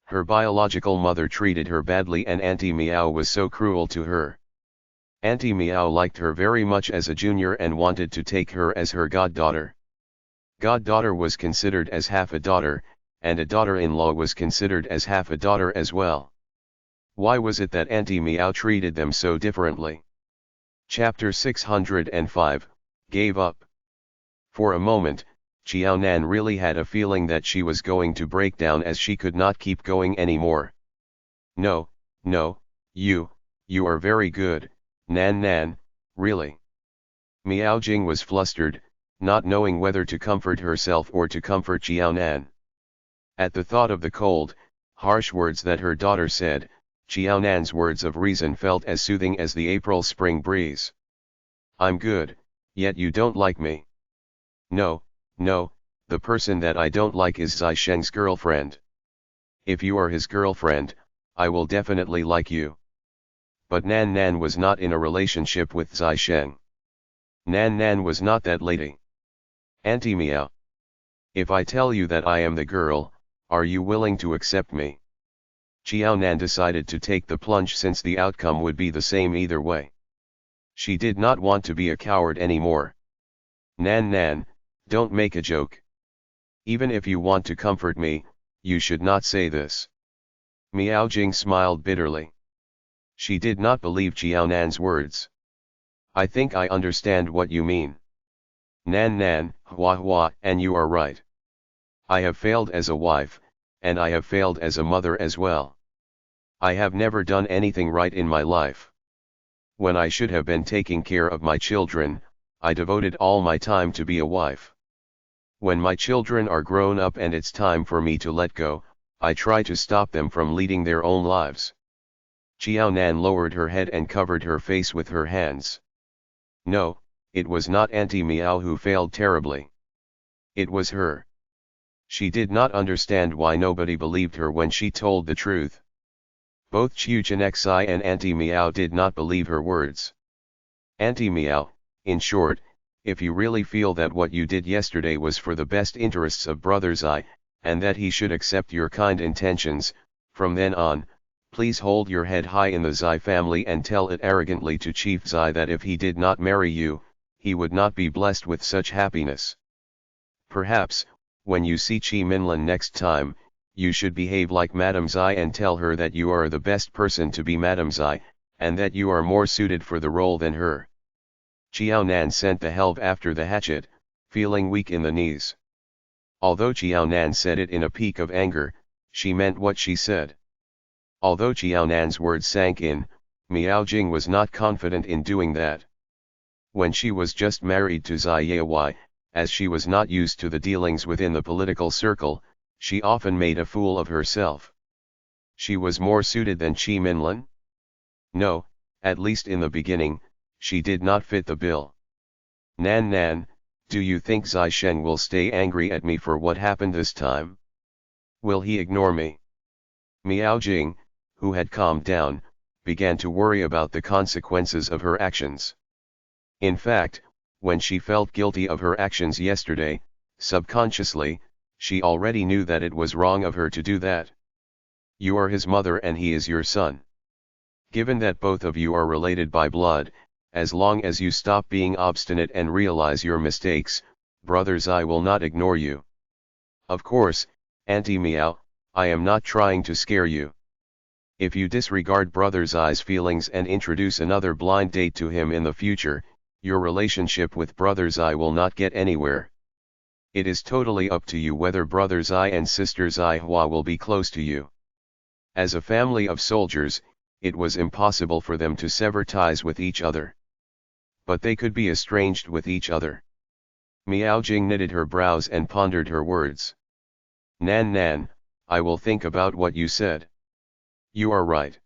Her biological mother treated her badly and Auntie Miao was so cruel to her. Auntie Miao liked her very much as a junior and wanted to take her as her goddaughter. Goddaughter was considered as half a daughter, and a daughter-in-law was considered as half a daughter as well. Why was it that Auntie Miao treated them so differently? Chapter 605, Gave Up. For a moment, Xiao Nan really had a feeling that she was going to break down as she could not keep going anymore. No, you are very good, Nan, really. Miao Jing was flustered, not knowing whether to comfort herself or to comfort Xiaonan. At the thought of the cold, harsh words that her daughter said, Xiaonan's words of reason felt as soothing as the April spring breeze. I'm good, yet you don't like me. No, no, the person that I don't like is Zai Sheng's girlfriend. If you are his girlfriend, I will definitely like you. But Nan Nan was not in a relationship with Zai Sheng. Nan Nan was not that lady. Auntie Meow. If I tell you that I am the girl, are you willing to accept me? Xiaonan decided to take the plunge since the outcome would be the same either way. She did not want to be a coward anymore. Nan Nan, don't make a joke. Even if you want to comfort me, you should not say this. Miao Jing smiled bitterly. She did not believe Xiaonan's words. I think I understand what you mean. Nan Nan, hua hua, and you are right. I have failed as a wife, and I have failed as a mother as well. I have never done anything right in my life. When I should have been taking care of my children, I devoted all my time to be a wife. When my children are grown up and it's time for me to let go, I try to stop them from leading their own lives. Xiaonan lowered her head and covered her face with her hands. No, it was not Auntie Meow who failed terribly. It was her. She did not understand why nobody believed her when she told the truth. Both Qiu Jinxi and Auntie Meow did not believe her words. Auntie Meow, in short, if you really feel that what you did yesterday was for the best interests of Brother Zai, and that he should accept your kind intentions, from then on, please hold your head high in the Zai family and tell it arrogantly to Chief Zai that if he did not marry you, he would not be blessed with such happiness. Perhaps, when you see Qi Minlin next time, you should behave like Madame Zai and tell her that you are the best person to be Madame Zai, and that you are more suited for the role than her. Xiaonan sent the helve after the hatchet, feeling weak in the knees. Although Xiaonan said it in a peak of anger, she meant what she said. Although Xiaonan's words sank in, Miao Jing was not confident in doing that. When she was just married to Zai Yawai, as she was not used to the dealings within the political circle, she often made a fool of herself. She was more suited than Qi Minlin? No, at least in the beginning, she did not fit the bill. Nan Nan, do you think Zai Sheng will stay angry at me for what happened this time? Will he ignore me? Miao Jing, who had calmed down, began to worry about the consequences of her actions. In fact, when she felt guilty of her actions yesterday, subconsciously, she already knew that it was wrong of her to do that. You are his mother and he is your son. Given that both of you are related by blood, as long as you stop being obstinate and realize your mistakes, Brother Zai will not ignore you. Of course, Auntie Meow, I am not trying to scare you. If you disregard Brother Zai's feelings and introduce another blind date to him in the future, your relationship with Brother Zai will not get anywhere. It is totally up to you whether Brother Zai and Sister Zai Hua will be close to you. As a family of soldiers, it was impossible for them to sever ties with each other. But they could be estranged with each other. Miao Jing knitted her brows and pondered her words. Nan Nan, I will think about what you said. You are right.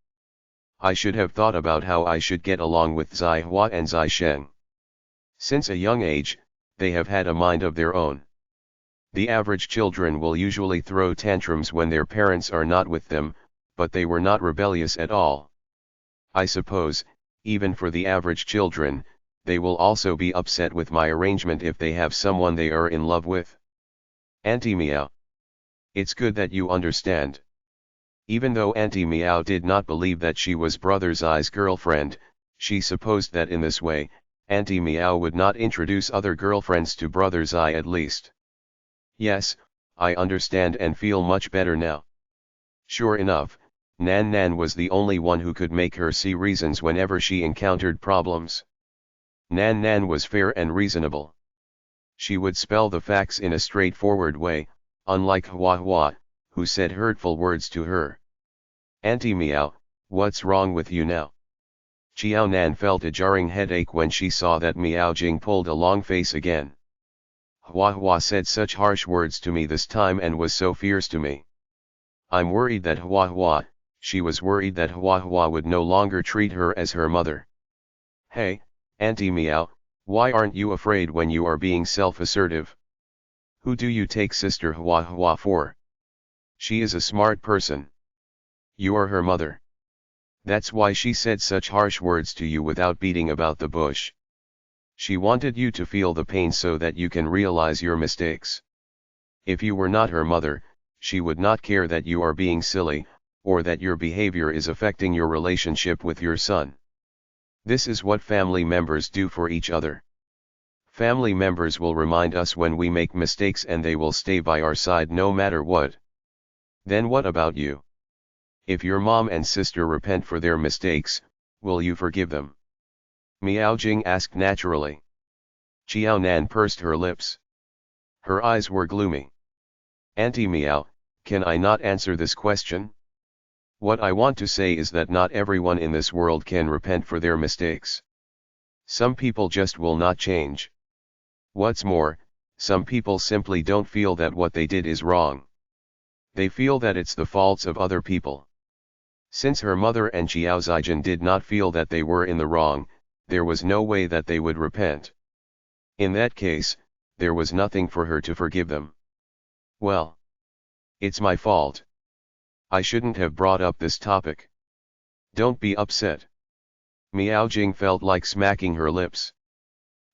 I should have thought about how I should get along with Zai Hua and Zai Sheng. Since a young age, they have had a mind of their own. The average children will usually throw tantrums when their parents are not with them, but they were not rebellious at all. I suppose, even for the average children, they will also be upset with my arrangement if they have someone they are in love with. Auntie Meow. It's good that you understand. Even though Auntie Meow did not believe that she was Brother Zai's girlfriend, she supposed that in this way, Auntie Meow would not introduce other girlfriends to Brother Zai at least. Yes, I understand and feel much better now. Sure enough, Nan Nan was the only one who could make her see reasons whenever she encountered problems. Nan Nan was fair and reasonable. She would spell the facts in a straightforward way, unlike Hua Hua, who said hurtful words to her. Auntie Meow, what's wrong with you now? Xiaonan felt a jarring headache when she saw that Miao Jing pulled a long face again. Hua Hua said such harsh words to me this time and was so fierce to me. I'm worried that Hua Hua, she was worried that Hua Hua would no longer treat her as her mother. Hey, Auntie Meow, why aren't you afraid when you are being self-assertive? Who do you take Sister Hua Hua for? She is a smart person. You are her mother. That's why she said such harsh words to you without beating about the bush. She wanted you to feel the pain so that you can realize your mistakes. If you were not her mother, she would not care that you are being silly, or that your behavior is affecting your relationship with your son. This is what family members do for each other. Family members will remind us when we make mistakes and they will stay by our side no matter what. Then what about you? If your mom and sister repent for their mistakes, will you forgive them? Miao Jing asked naturally. Qiao Nan pursed her lips. Her eyes were gloomy. Auntie Miao, can I not answer this question? What I want to say is that not everyone in this world can repent for their mistakes. Some people just will not change. What's more, some people simply don't feel that what they did is wrong. They feel that it's the faults of other people. Since her mother and Xiao Zijin did not feel that they were in the wrong, there was no way that they would repent. In that case, there was nothing for her to forgive them. Well, it's my fault. I shouldn't have brought up this topic. Don't be upset. Miao Jing felt like smacking her lips.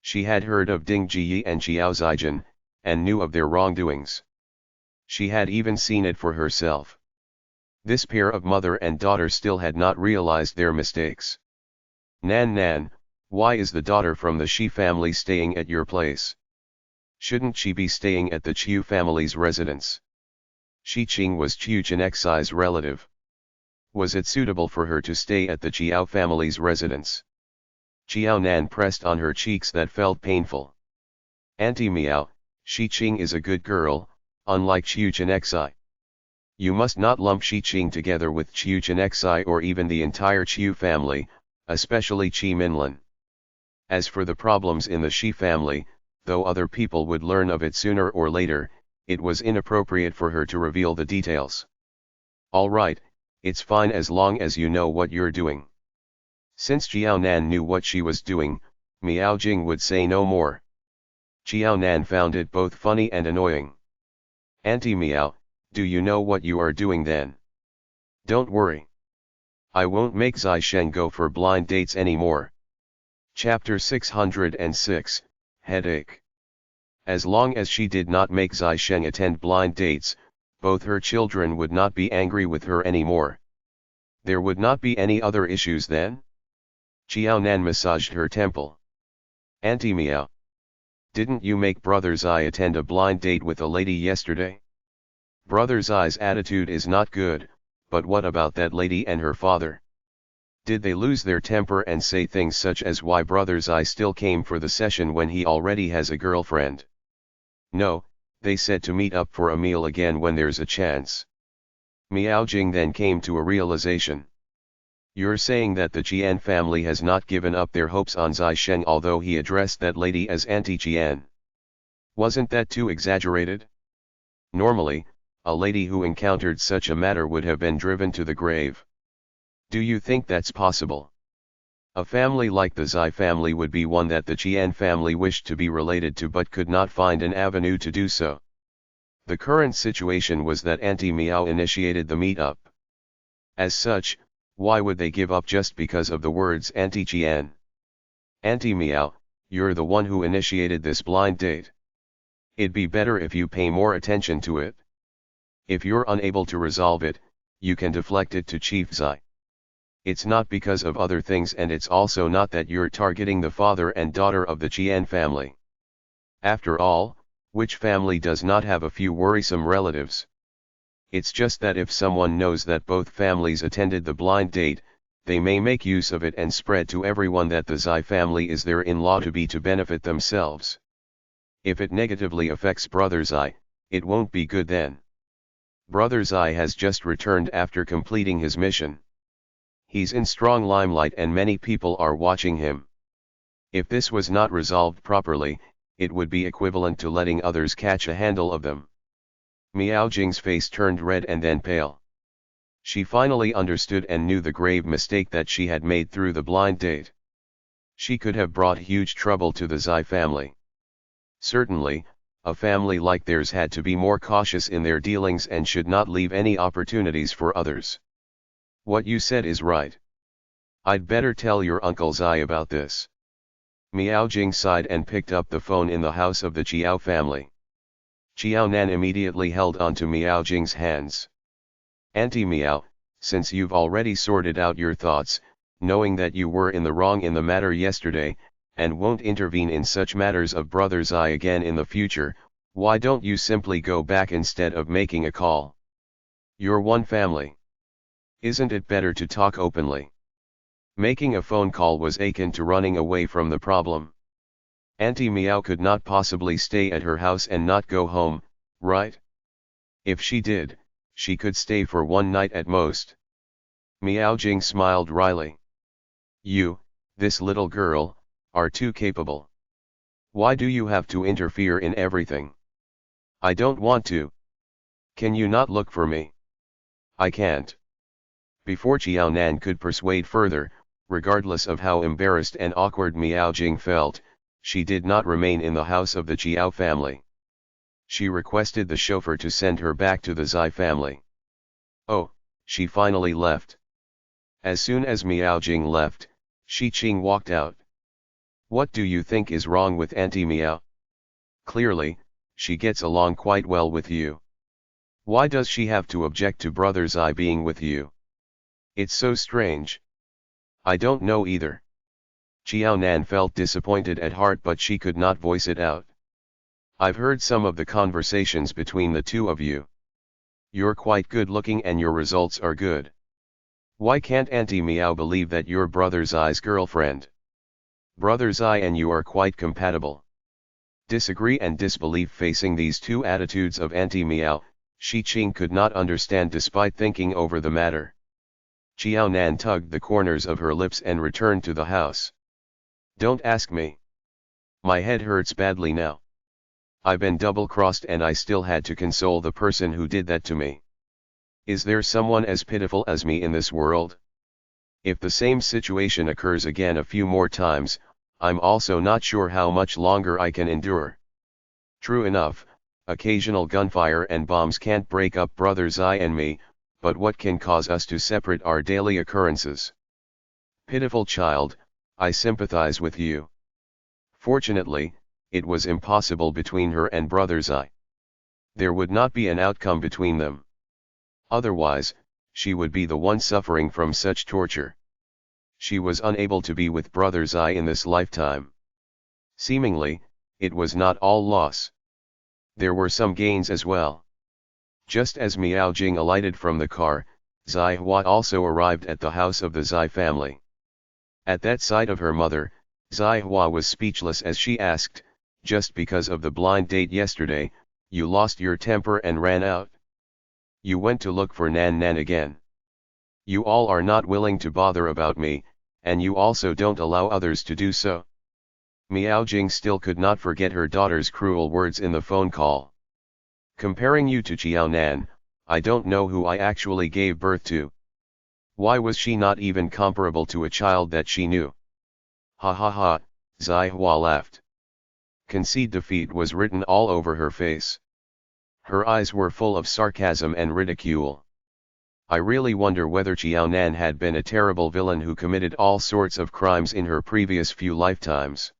She had heard of Ding Jiyi and Xiao Zijin, and knew of their wrongdoings. She had even seen it for herself. This pair of mother and daughter still had not realized their mistakes. Nan Nan, why is the daughter from the Shi family staying at your place? Shouldn't she be staying at the Chiu family's residence? Shi Qing was Chiu Chenxi's relative. Was it suitable for her to stay at the Chiao family's residence? Qiao Nan pressed on her cheeks that felt painful. Auntie Miao, Shi Qing is a good girl, unlike Chiu Chenxi. You must not lump Shi Qing together with Chiu Chenxi or even the entire Chiu family, especially Qi Minlin. As for the problems in the Shi family, though other people would learn of it sooner or later, it was inappropriate for her to reveal the details. All right, it's fine as long as you know what you're doing. Since Qiao Nan knew what she was doing, Miao Jing would say no more. Qiao Nan found it both funny and annoying. Auntie Miao, do you know what you are doing then? Don't worry. I won't make Zai Sheng go for blind dates anymore. Chapter 606, Headache. As long as she did not make Zai Sheng attend blind dates, both her children would not be angry with her anymore. There would not be any other issues then? Qiao Nan massaged her temple. Auntie Miao, didn't you make Brother Zai attend a blind date with a lady yesterday? Brother Zai's attitude is not good, but what about that lady and her father? Did they lose their temper and say things such as why Brother Zai still came for the session when he already has a girlfriend? No, they said to meet up for a meal again when there's a chance. Miao Jing then came to a realization. You're saying that the Jian family has not given up their hopes on Zai Sheng although he addressed that lady as Auntie Jian. Wasn't that too exaggerated? Normally, a lady who encountered such a matter would have been driven to the grave. Do you think that's possible? A family like the Zai family would be one that the Jian family wished to be related to but could not find an avenue to do so. The current situation was that Auntie Miao initiated the meetup. As such, why would they give up just because of the words Auntie Jian? Auntie Miao, you're the one who initiated this blind date. It'd be better if you pay more attention to it. If you're unable to resolve it, you can deflect it to Chief Zai. It's not because of other things and it's also not that you're targeting the father and daughter of the Jian family. After all, which family does not have a few worrisome relatives? It's just that if someone knows that both families attended the blind date, they may make use of it and spread to everyone that the Zai family is their in-law to be to benefit themselves. If it negatively affects Brother Zai, it won't be good then. Brother Zai has just returned after completing his mission. He's in strong limelight and many people are watching him. If this was not resolved properly, it would be equivalent to letting others catch a handle of them. Miao Jing's face turned red and then pale. She finally understood and knew the grave mistake that she had made through the blind date. She could have brought huge trouble to the Zai family. Certainly, a family like theirs had to be more cautious in their dealings and should not leave any opportunities for others. What you said is right. I'd better tell your Uncle Zai about this. Miao Jing sighed and picked up the phone in the house of the Chiao family. Chiao Nan immediately held onto Miao Jing's hands. Auntie Miao, since you've already sorted out your thoughts, knowing that you were in the wrong in the matter yesterday, and won't intervene in such matters of Brother Zai again in the future, why don't you simply go back instead of making a call? You're one family. Isn't it better to talk openly? Making a phone call was akin to running away from the problem. Auntie Miao could not possibly stay at her house and not go home, right? If she did, she could stay for one night at most. Miao Jing smiled wryly. You, this little girl, are too capable. Why do you have to interfere in everything? I don't want to. Can you not look for me? I can't. Before Chiao Nan could persuade further, regardless of how embarrassed and awkward Miao Jing felt, she did not remain in the house of the Chiao family. She requested the chauffeur to send her back to the Zai family. Oh, she finally left. As soon as Miao Jing left, Shi Qing walked out. What do you think is wrong with Auntie Miao? Clearly, she gets along quite well with you. Why does she have to object to Brother Zai being with you? It's so strange. I don't know either. Chiao Nan felt disappointed at heart, but she could not voice it out. I've heard some of the conversations between the two of you. You're quite good looking and your results are good. Why can't Auntie Miao believe that you're Brother Zai's girlfriend? Brother Zai and you are quite compatible. Disagree and disbelief facing these two attitudes of Auntie Miao, Shi Qing could not understand despite thinking over the matter. Chiao Nan tugged the corners of her lips and returned to the house. Don't ask me. My head hurts badly now. I've been double-crossed and I still had to console the person who did that to me. Is there someone as pitiful as me in this world? If the same situation occurs again a few more times, I'm also not sure how much longer I can endure. True enough, occasional gunfire and bombs can't break up Brother Zai and me, but what can cause us to separate our daily occurrences? Pitiful child, I sympathize with you. Fortunately, it was impossible between her and Brother Zai. There would not be an outcome between them. Otherwise, she would be the one suffering from such torture. She was unable to be with Brother Zai in this lifetime. Seemingly, it was not all loss. There were some gains as well. Just as Miao Jing alighted from the car, Zai Hua also arrived at the house of the Zai family. At that sight of her mother, Zai Hua was speechless as she asked, just because of the blind date yesterday, you lost your temper and ran out? You went to look for Nan Nan again. You all are not willing to bother about me, and you also don't allow others to do so. Miao Jing still could not forget her daughter's cruel words in the phone call. Comparing you to Chiao Nan, I don't know who I actually gave birth to. Why was she not even comparable to a child that she knew? Ha ha ha, Zai Hua laughed. Concede defeat was written all over her face. Her eyes were full of sarcasm and ridicule. I really wonder whether Chiao Nan had been a terrible villain who committed all sorts of crimes in her previous few lifetimes.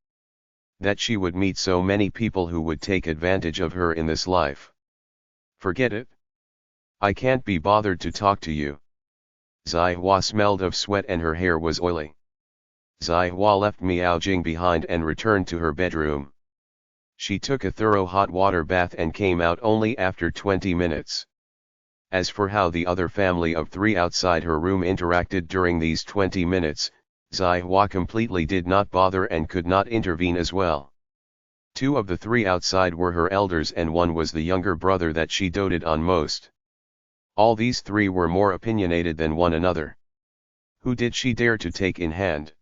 That she would meet so many people who would take advantage of her in this life. Forget it. I can't be bothered to talk to you. Zai Hua smelled of sweat and her hair was oily. Zai Hua left Miao Jing behind and returned to her bedroom. She took a thorough hot water bath and came out only after 20 minutes. As for how the other family of 3 outside her room interacted during these 20 minutes, Zai Hua completely did not bother and could not intervene as well. 2 of the 3 outside were her elders and 1 was the younger brother that she doted on most. All these 3 were more opinionated than one another. Who did she dare to take in hand?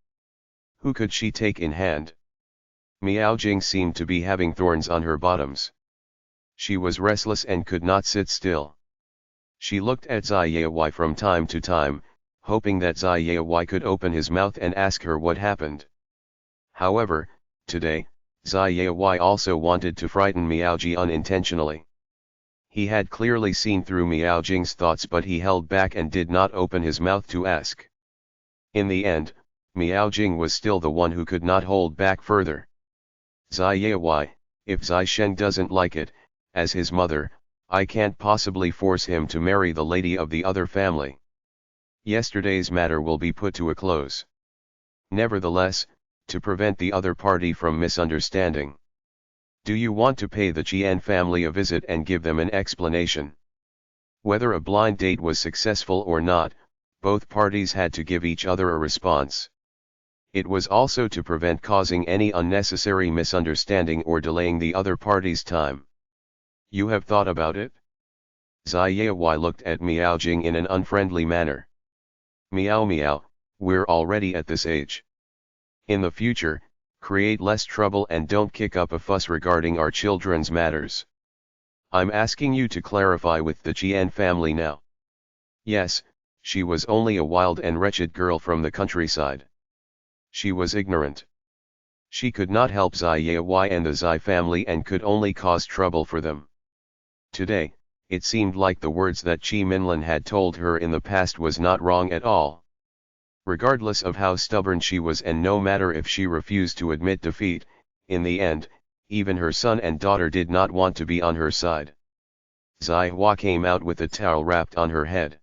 Who could she take in hand? Miao Jing seemed to be having thorns on her bottoms. She was restless and could not sit still. She looked at Zai Yai from time to time, hoping that Zai Yai could open his mouth and ask her what happened. However, today, Zai Yai also wanted to frighten Miao Ji unintentionally. He had clearly seen through Miao Jing's thoughts, but he held back and did not open his mouth to ask. In the end, Miao Jing was still the one who could not hold back further. Zai Yai, if Zai Sheng doesn't like it, as his mother, I can't possibly force him to marry the lady of the other family. Yesterday's matter will be put to a close. Nevertheless, to prevent the other party from misunderstanding, do you want to pay the Qian family a visit and give them an explanation? Whether a blind date was successful or not, both parties had to give each other a response. It was also to prevent causing any unnecessary misunderstanding or delaying the other party's time. You have thought about it? Zai Yai looked at Miao Jing in an unfriendly manner. Miao Miao, we're already at this age. In the future, create less trouble and don't kick up a fuss regarding our children's matters. I'm asking you to clarify with the Qian family now. Yes, she was only a wild and wretched girl from the countryside. She was ignorant. She could not help Zai Yai and the Zai family and could only cause trouble for them. Today, it seemed like the words that Qi Minlin had told her in the past was not wrong at all. Regardless of how stubborn she was and no matter if she refused to admit defeat, in the end, even her son and daughter did not want to be on her side. Zai Hua came out with a towel wrapped on her head.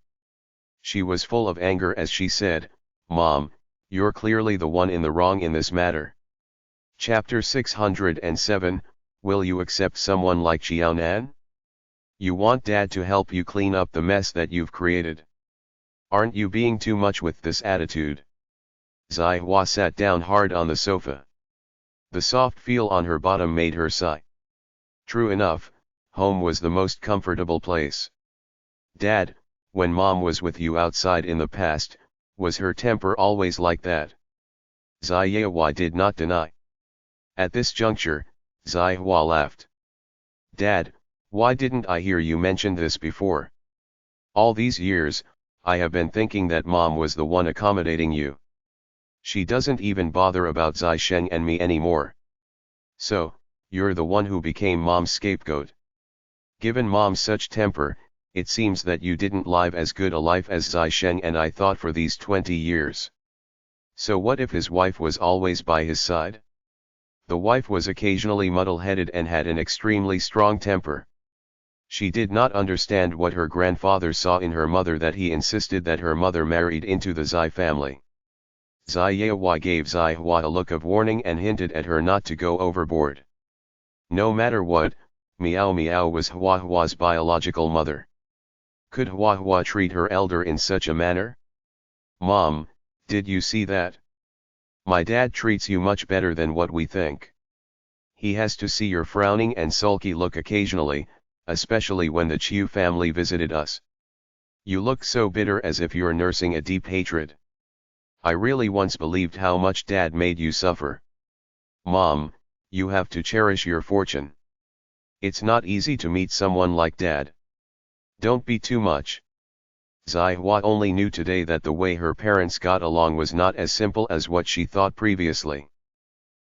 She was full of anger as she said, "Mom, you're clearly the one in the wrong in this matter." Chapter 607, Will you accept someone like Xiaonan? You want Dad to help you clean up the mess that you've created. Aren't you being too much with this attitude? Zai Hua sat down hard on the sofa. The soft feel on her bottom made her sigh. True enough, home was the most comfortable place. Dad, when Mom was with you outside in the past, was her temper always like that? Zai Yai did not deny. At this juncture, Zai Hua laughed. Dad, why didn't I hear you mention this before? All these years, I have been thinking that Mom was the one accommodating you. She doesn't even bother about Zai Sheng and me anymore. So, you're the one who became Mom's scapegoat. Given Mom's such temper, it seems that you didn't live as good a life as Zai Sheng and I thought for these 20 years. So what if his wife was always by his side? The wife was occasionally muddle-headed and had an extremely strong temper. She did not understand what her grandfather saw in her mother that he insisted that her mother married into the Zai family. Zai Yai gave Zai Hua a look of warning and hinted at her not to go overboard. No matter what, Miao Miao was Hua Hua's biological mother. Could Hua Hua treat her elder in such a manner? Mom, did you see that? My dad treats you much better than what we think. He has to see your frowning and sulky look occasionally, especially when the Chiu family visited us. You look so bitter as if you're nursing a deep hatred. I really once believed how much Dad made you suffer. Mom, you have to cherish your fortune. It's not easy to meet someone like Dad. Don't be too much. Zai Hua only knew today that the way her parents got along was not as simple as what she thought previously.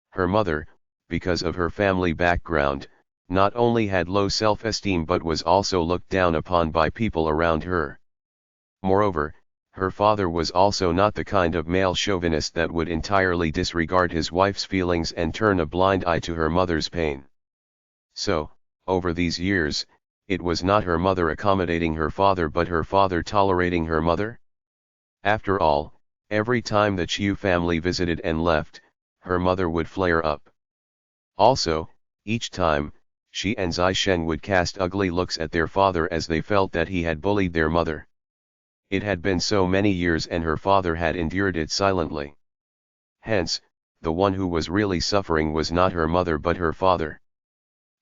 Her mother, because of her family background, not only had low self-esteem but was also looked down upon by people around her. Moreover, her father was also not the kind of male chauvinist that would entirely disregard his wife's feelings and turn a blind eye to her mother's pain. So, over these years, it was not her mother accommodating her father but her father tolerating her mother? After all, every time the Chiu family visited and left, her mother would flare up. Also, each time, she and Zai Sheng would cast ugly looks at their father as they felt that he had bullied their mother. It had been so many years and her father had endured it silently. Hence, the one who was really suffering was not her mother but her father.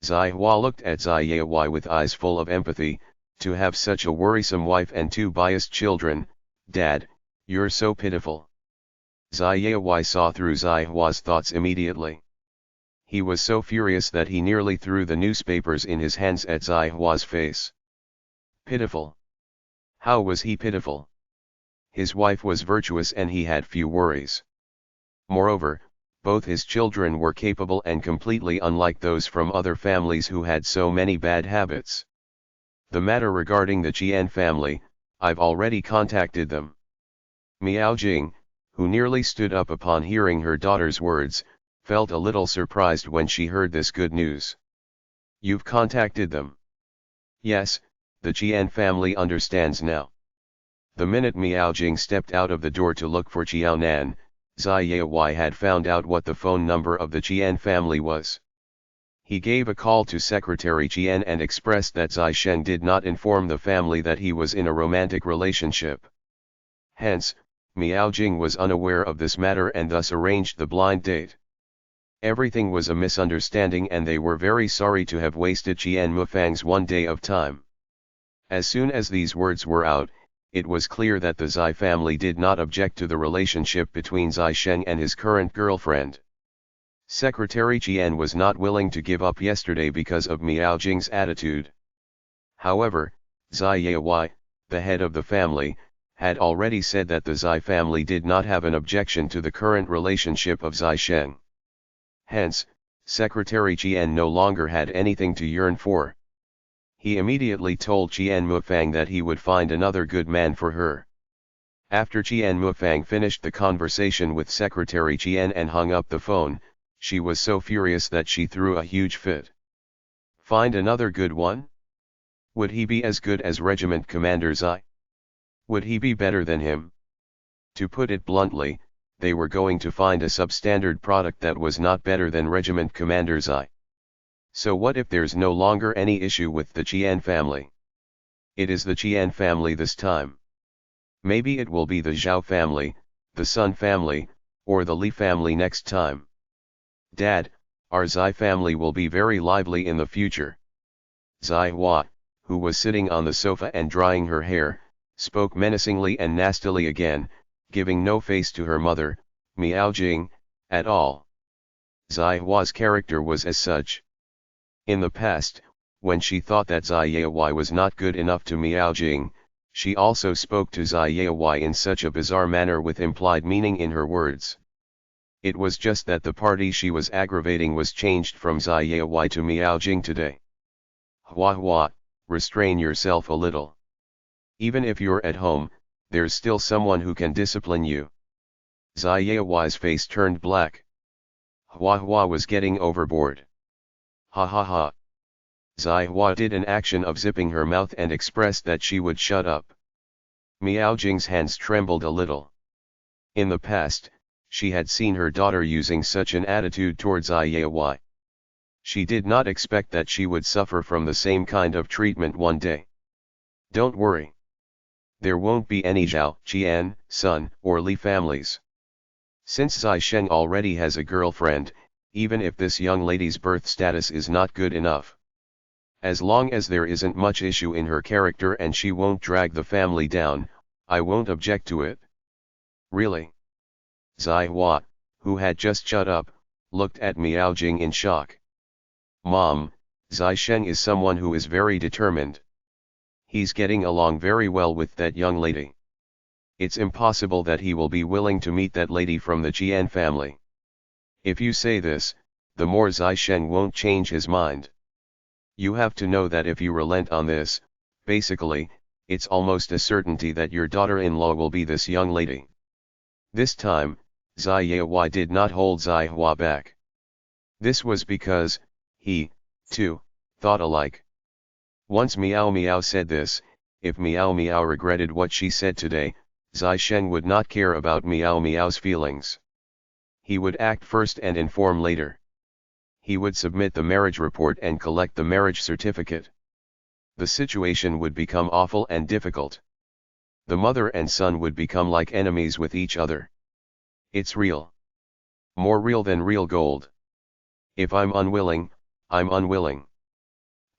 Zai Hua looked at Zai Yai with eyes full of empathy. To have such a worrisome wife and two biased children, Dad, you're so pitiful. Zai Yai saw through Zai Hua's thoughts immediately. He was so furious that he nearly threw the newspapers in his hands at Zai Hua's face. Pitiful. How was he pitiful? His wife was virtuous and he had few worries. Moreover, both his children were capable and completely unlike those from other families who had so many bad habits. The matter regarding the Jian family, I've already contacted them. Miao Jing, who nearly stood up upon hearing her daughter's words, felt a little surprised when she heard this good news. You've contacted them? Yes, the Jian family understands now. The minute Miao Jing stepped out of the door to look for Jiao Nan, Zai Yawai had found out what the phone number of the Jian family was. He gave a call to Secretary Jian and expressed that Zai Sheng did not inform the family that he was in a romantic relationship. Hence, Miao Jing was unaware of this matter and thus arranged the blind date. Everything was a misunderstanding and they were very sorry to have wasted Jian Mufang's one day of time. As soon as these words were out, it was clear that the Zai family did not object to the relationship between Zai Sheng and his current girlfriend. Secretary Jian was not willing to give up yesterday because of Miao Jing's attitude. However, Zai Yawai, the head of the family, had already said that the Zai family did not have an objection to the current relationship of Zai Sheng. Hence, Secretary Jian no longer had anything to yearn for. He immediately told Jian Mufang that he would find another good man for her. After Jian Mufang finished the conversation with Secretary Jian and hung up the phone, she was so furious that she threw a huge fit. Find another good one? Would he be as good as Regiment Commander Zai? Would he be better than him? To put it bluntly, they were going to find a substandard product that was not better than Regiment Commander Zai. So what if there's no longer any issue with the Jian family? It is the Jian family this time. Maybe it will be the Zhao family, the Sun family, or the Li family next time. Dad, our Zai family will be very lively in the future. Zai Hua, who was sitting on the sofa and drying her hair, spoke menacingly and nastily again, giving no face to her mother, Miao Jing, at all. Zai Hua's character was as such. In the past, when she thought that Zai Yawai was not good enough to Miao Jing, she also spoke to Zai Yawai in such a bizarre manner with implied meaning in her words. It was just that the party she was aggravating was changed from Zai Yawai to Miao Jing today. Hua Hua, restrain yourself a little. Even if you're at home, there's still someone who can discipline you. Zai Yawai's face turned black. Hua Hua was getting overboard. Ha ha ha. Zai Hua did an action of zipping her mouth and expressed that she would shut up. Miao Jing's hands trembled a little. In the past, she had seen her daughter using such an attitude towards Zai Yawai. She did not expect that she would suffer from the same kind of treatment one day. Don't worry. There won't be any Zhao, Jian, Sun, or Li families. Since Zai Sheng already has a girlfriend, even if this young lady's birth status is not good enough. As long as there isn't much issue in her character and she won't drag the family down, I won't object to it. Really? Zai Hua, who had just shut up, looked at Miao Jing in shock. Mom, Zai Sheng is someone who is very determined. He's getting along very well with that young lady. It's impossible that he will be willing to meet that lady from the Jian family. If you say this, the more Zai Sheng won't change his mind. You have to know that if you relent on this, basically, it's almost a certainty that your daughter-in-law will be this young lady. This time, Zai Yawai did not hold Zai Hua back. This was because, he, too, thought alike. Once Miao Miao said this, if Miao Miao regretted what she said today, Zai Sheng would not care about Miao Miao's feelings. He would act first and inform later. He would submit the marriage report and collect the marriage certificate. The situation would become awful and difficult. The mother and son would become like enemies with each other. It's real. More real than real gold. If I'm unwilling, I'm unwilling.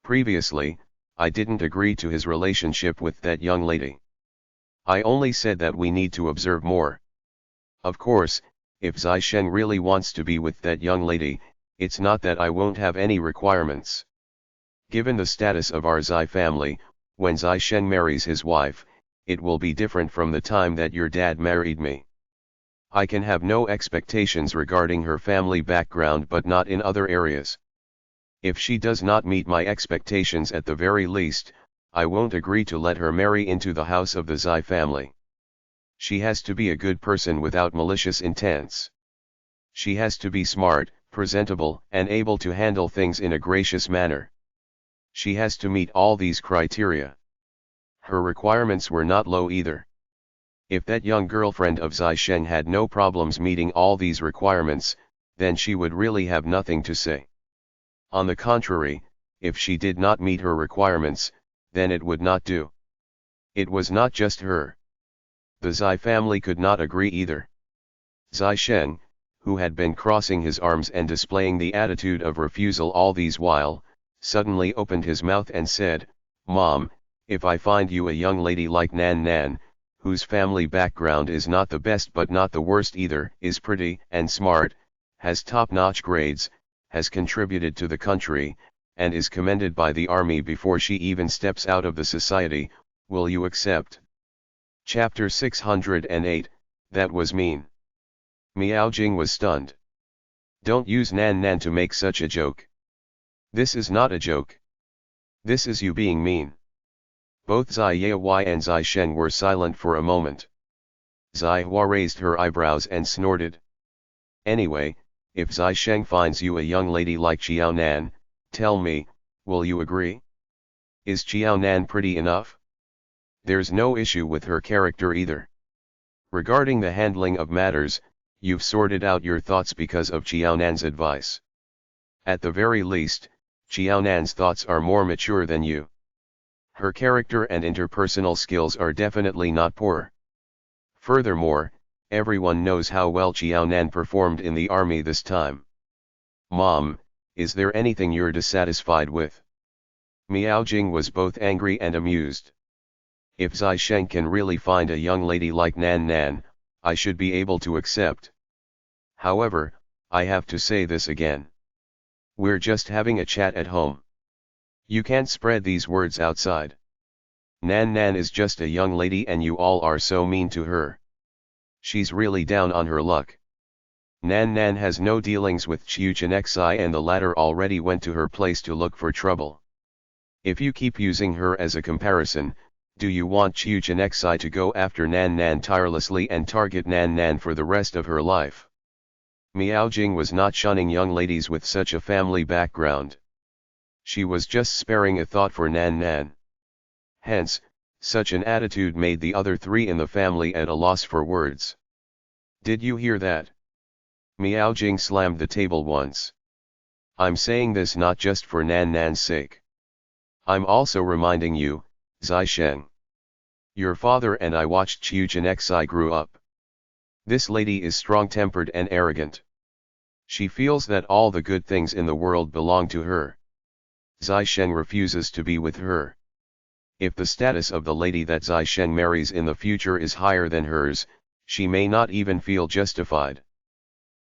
Previously, I didn't agree to his relationship with that young lady. I only said that we need to observe more. Of course, if Zai Sheng really wants to be with that young lady, it's not that I won't have any requirements. Given the status of our Zai family, when Zai Shen marries his wife, it will be different from the time that your dad married me. I can have no expectations regarding her family background, but not in other areas. If she does not meet my expectations at the very least, I won't agree to let her marry into the house of the Zai family. She has to be a good person without malicious intents. She has to be smart, presentable, and able to handle things in a gracious manner. She has to meet all these criteria. Her requirements were not low either. If that young girlfriend of Zai Shen had no problems meeting all these requirements, then she would really have nothing to say. On the contrary, if she did not meet her requirements, then it would not do. It was not just her. The Zai family could not agree either. Zai Shen, who had been crossing his arms and displaying the attitude of refusal all these while, suddenly opened his mouth and said, "Mom, if I find you a young lady like Nan Nan, whose family background is not the best but not the worst either, is pretty and smart, has top-notch grades, has contributed to the country, and is commended by the army before she even steps out of the society, will you accept?" Chapter 608, That Was Mean. Miao Jing was stunned. Don't use Nan Nan to make such a joke. This is not a joke. This is you being mean. Both Zai Yai and Zai Shen were silent for a moment. Zai Hua raised her eyebrows and snorted. Anyway, if Zai Sheng finds you a young lady like Qiao Nan, tell me, will you agree? Is Qiao Nan pretty enough? There's no issue with her character either. Regarding the handling of matters, you've sorted out your thoughts because of Qiao Nan's advice. At the very least, Qiao Nan's thoughts are more mature than you. Her character and interpersonal skills are definitely not poor. Furthermore, everyone knows how well Qiao Nan performed in the army this time. Mom, is there anything you're dissatisfied with? Miao Jing was both angry and amused. If Zai Sheng can really find a young lady like Nan Nan, I should be able to accept. However, I have to say this again. We're just having a chat at home. You can't spread these words outside. Nan Nan is just a young lady and you all are so mean to her. She's really down on her luck. Nan Nan has no dealings with Chiu Chenxai and the latter already went to her place to look for trouble. If you keep using her as a comparison, do you want Chiu Chenxai to go after Nan Nan tirelessly and target Nan Nan for the rest of her life? Miao Jing was not shunning young ladies with such a family background. She was just sparing a thought for Nan Nan. Hence, such an attitude made the other three in the family at a loss for words. Did you hear that? Miao Jing slammed the table once. I'm saying this not just for Nan Nan's sake. I'm also reminding you, Zai Sheng. Your father and I watched Chiu Chenxai grew up. This lady is strong-tempered and arrogant. She feels that all the good things in the world belong to her. Zai Sheng refuses to be with her. If the status of the lady that Zai Sheng marries in the future is higher than hers, she may not even feel justified.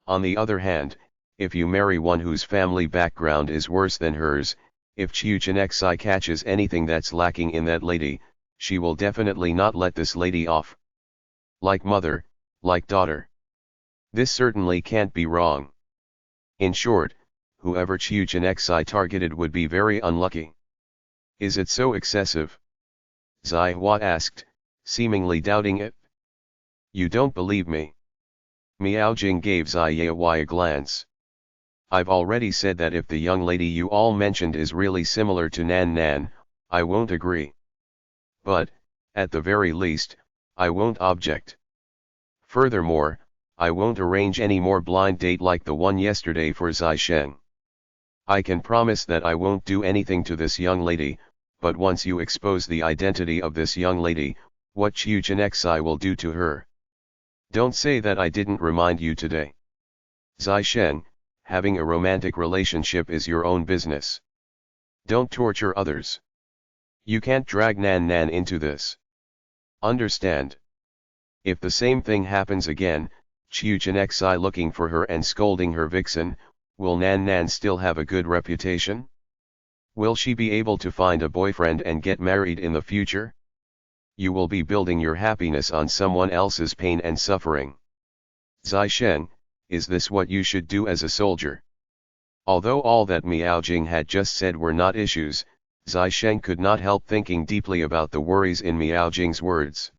On the other hand, if you marry one whose family background is worse than hers, if Chiu Chenxai catches anything that's lacking in that lady, she will definitely not let this lady off. Like mother, like daughter. This certainly can't be wrong. In short, whoever Chiu Chenxai targeted would be very unlucky. Is it so excessive? Zai Hua asked, seemingly doubting it. You don't believe me? Miao Jing gave Zai Yai a glance. I've already said that if the young lady you all mentioned is really similar to Nan Nan, I won't agree. But, at the very least, I won't object. Furthermore, I won't arrange any more blind date like the one yesterday for Zai Sheng. I can promise that I won't do anything to this young lady, but once you expose the identity of this young lady, what Chiu Chenxai will do to her. Don't say that I didn't remind you today. Zai Sheng, having a romantic relationship is your own business. Don't torture others. You can't drag Nan Nan into this. Understand? If the same thing happens again, Chiu Chenxai looking for her and scolding her vixen, Will Nan Nan still have a good reputation? Will she be able to find a boyfriend and get married in the future? You will be building your happiness on someone else's pain and suffering. Zai Sheng, is this what you should do as a soldier? Although all that Miao Jing had just said were not issues, Zai Sheng could not help thinking deeply about the worries in Miao Jing's words.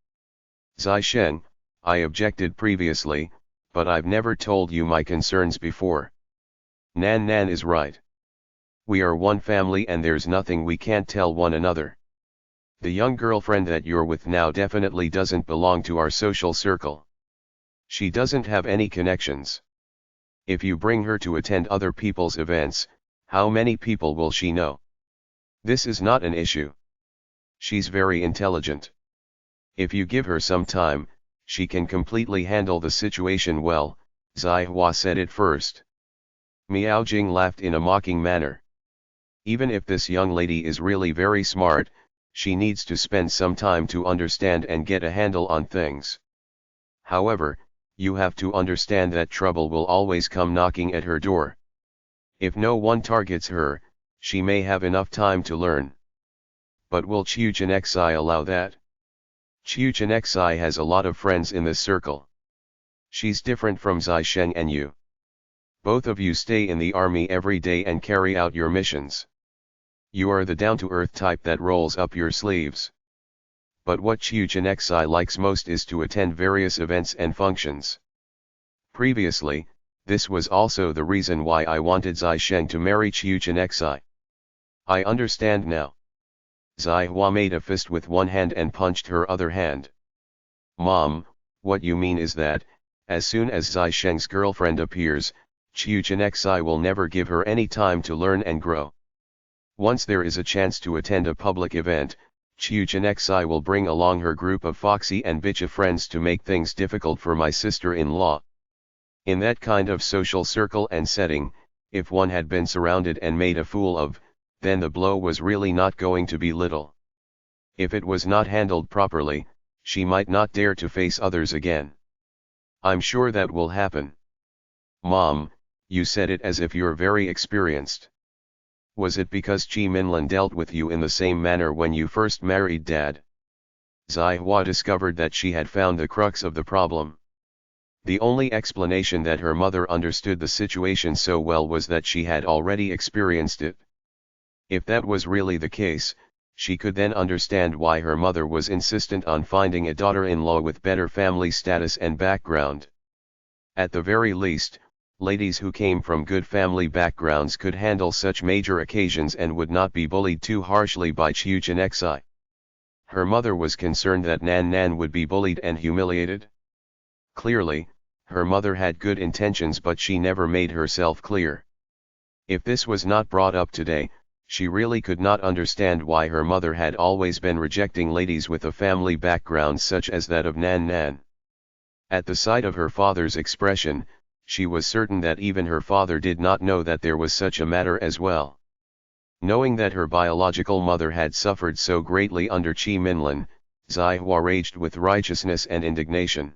Zai Sheng, I objected previously, but I've never told you my concerns before. Nan Nan is right. We are one family and there's nothing we can't tell one another. The young girlfriend that you're with now definitely doesn't belong to our social circle. She doesn't have any connections. If you bring her to attend other people's events, how many people will she know? This is not an issue. She's very intelligent. If you give her some time, she can completely handle the situation well, Zai Hua said it first. Miao Jing laughed in a mocking manner. Even if this young lady is really very smart, she needs to spend some time to understand and get a handle on things. However, you have to understand that trouble will always come knocking at her door. If no one targets her, she may have enough time to learn. But will Chiu Chenexai allow that? Chiu Chenexai has a lot of friends in this circle. She's different from Zai Sheng and you. Both of you stay in the army every day and carry out your missions. You are the down-to-earth type that rolls up your sleeves. But what Chiu Chenexai likes most is to attend various events and functions. Previously, this was also the reason why I wanted Zai Sheng to marry Chiu Chenexai. I understand now. Zai Hua made a fist with one hand and punched her other hand. Mom, what you mean is that, as soon as Zai Sheng's girlfriend appears, Chiu Chenexai will never give her any time to learn and grow. Once there is a chance to attend a public event, Chiu Chenexai will bring along her group of foxy and bitchy friends to make things difficult for my sister-in-law. In that kind of social circle and setting, if one had been surrounded and made a fool of, then the blow was really not going to be little. If it was not handled properly, she might not dare to face others again. I'm sure that will happen. Mom, you said it as if you're very experienced. Was it because Chi Minlan dealt with you in the same manner when you first married Dad? Zai Hua discovered that she had found the crux of the problem. The only explanation that her mother understood the situation so well was that she had already experienced it. If that was really the case, she could then understand why her mother was insistent on finding a daughter-in-law with better family status and background. At the very least, ladies who came from good family backgrounds could handle such major occasions and would not be bullied too harshly by Chiu Chenexai. Her mother was concerned that Nan Nan would be bullied and humiliated. Clearly, her mother had good intentions, but she never made herself clear. If this was not brought up today, she really could not understand why her mother had always been rejecting ladies with a family background such as that of Nan Nan. At the sight of her father's expression, she was certain that even her father did not know that there was such a matter as well. Knowing that her biological mother had suffered so greatly under Chi Minlan, Zai Hua raged with righteousness and indignation.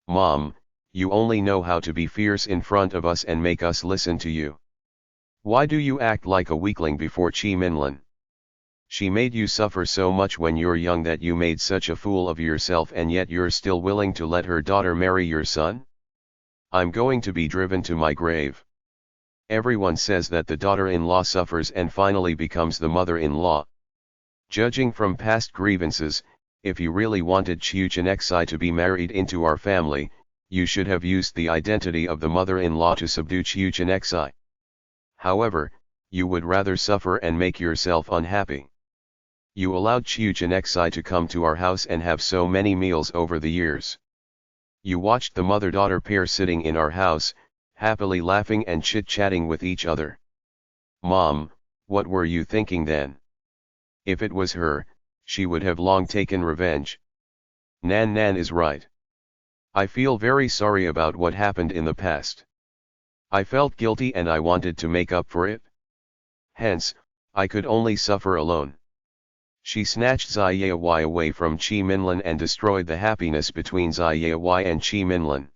Mom, you only know how to be fierce in front of us and make us listen to you. Why do you act like a weakling before Chi Minlan? She made you suffer so much when you're young that you made such a fool of yourself, and yet you're still willing to let her daughter marry your son? I'm going to be driven to my grave. Everyone says that the daughter-in-law suffers and finally becomes the mother-in-law. Judging from past grievances, if you really wanted Chiu Chenexai to be married into our family, you should have used the identity of the mother-in-law to subdue Chiu Chenexai. However, you would rather suffer and make yourself unhappy. You allowed Chiu Chenexai to come to our house and have so many meals over the years. You watched the mother-daughter pair sitting in our house, happily laughing and chit-chatting with each other. Mom, what were you thinking then? If it was her, she would have long taken revenge. Nan Nan is right. I feel very sorry about what happened in the past. I felt guilty and I wanted to make up for it. Hence, I could only suffer alone. She snatched Zai Yewei away from Chi Minlan and destroyed the happiness between Zai Yewei and Chi Minlan.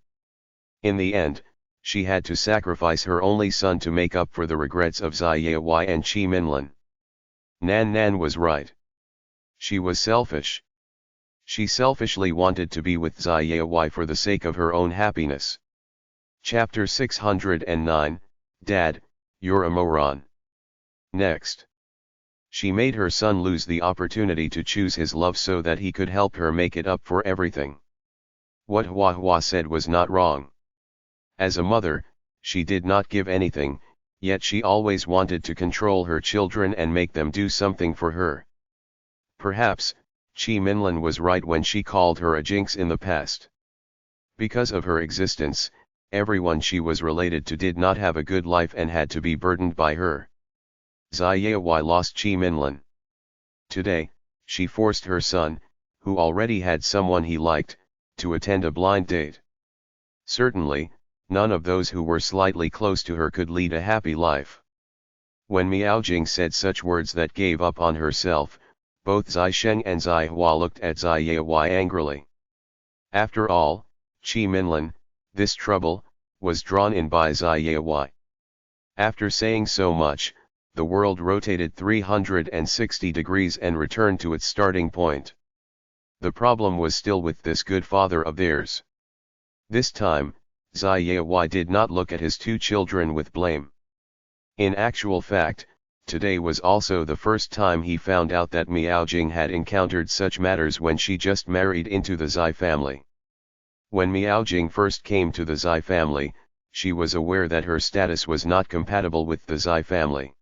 In the end, She had to sacrifice her only son to make up for the regrets of Zai Yi and Chi Minlin. Nan Nan was right. She was selfish. She selfishly wanted to be with Zai Yi for the sake of her own happiness. Chapter 609, Dad, you're a moron. Next. She made her son lose the opportunity to choose his love so that he could help her make it up for everything. What Hua Hua said was not wrong. As a mother, she did not give anything, yet she always wanted to control her children and make them do something for her. Perhaps, Chi Minlin was right when she called her a jinx in the past. Because of her existence, everyone she was related to did not have a good life and had to be burdened by her. Zai Yi lost Chi Minlin. Today, she forced her son, who already had someone he liked, to attend a blind date. Certainly, none of those who were slightly close to her could lead a happy life. When Miao Jing said such words that gave up on herself, both Zai Sheng and Zai Hua looked at Zai Yi angrily. After all, Chi Minlin, this trouble, was drawn in by Zai Yi. After saying so much, the world rotated 360 degrees and returned to its starting point. The problem was still with this good father of theirs. This time, Zai Yi did not look at his two children with blame. In actual fact, today was also the first time he found out that Miao Jing had encountered such matters when she just married into the Zai family. When Miao Jing first came to the Zai family, she was aware that her status was not compatible with the Zai family.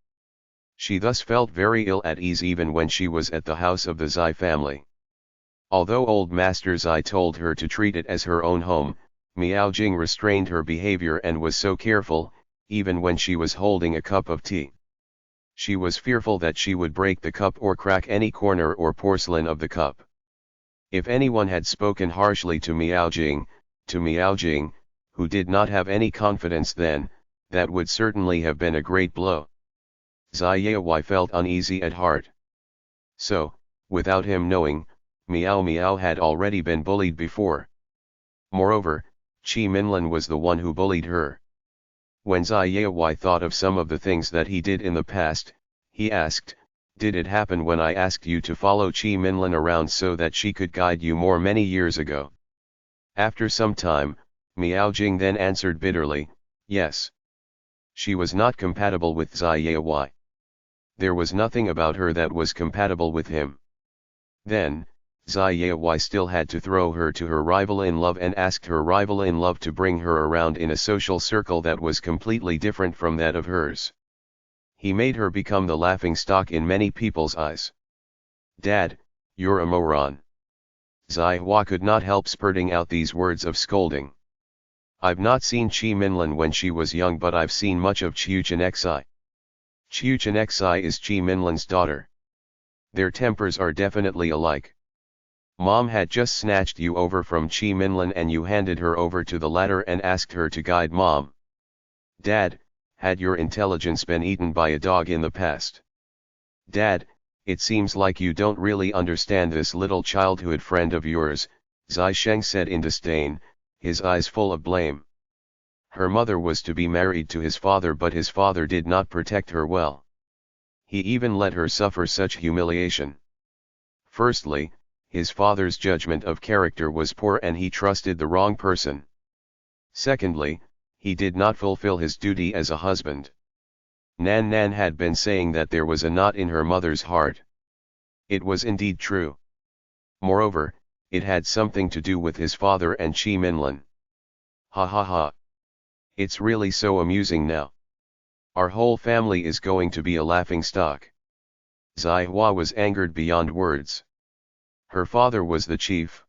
She thus felt very ill at ease even when she was at the house of the Zai family. Although old Master Zai told her to treat it as her own home, Miao Jing restrained her behavior and was so careful, even when she was holding a cup of tea. She was fearful that she would break the cup or crack any corner or porcelain of the cup. If anyone had spoken harshly to Miao Jing, who did not have any confidence then, that would certainly have been a great blow. Zai Yi felt uneasy at heart. So, without him knowing, Miao had already been bullied before. Moreover, Chi Minlin was the one who bullied her. When Zai Yi thought of some of the things that he did in the past, he asked, "Did it happen when I asked you to follow Chi Minlin around so that she could guide you more many years ago?" After some time, Miao Jing then answered bitterly, "Yes." She was not compatible with Zai Yi. There was nothing about her that was compatible with him. Then, Zai Yi still had to throw her to her rival-in-love and asked her rival-in-love to bring her around in a social circle that was completely different from that of hers. He made her become the laughingstock in many people's eyes. "Dad, you're a moron." Zai Hua could not help spurting out these words of scolding. "I've not seen Chi Minlin when she was young, but I've seen much of Chiu Chenxi. Chiu Chenxi is Chi Minlin's daughter. Their tempers are definitely alike. Mom had just snatched you over from Chi Minlin and you handed her over to the latter and asked her to guide Mom. Dad, had your intelligence been eaten by a dog in the past? Dad, it seems like you don't really understand this little childhood friend of yours," Zai Sheng said in disdain, his eyes full of blame. Her mother was to be married to his father, but his father did not protect her well. He even let her suffer such humiliation. Firstly, his father's judgment of character was poor and he trusted the wrong person. Secondly, he did not fulfill his duty as a husband. Nan Nan had been saying that there was a knot in her mother's heart. It was indeed true. Moreover, it had something to do with his father and Chi Minlin. Ha ha ha. It's really so amusing now. Our whole family is going to be a laughingstock. Zai Hua was angered beyond words. Her father was the chief.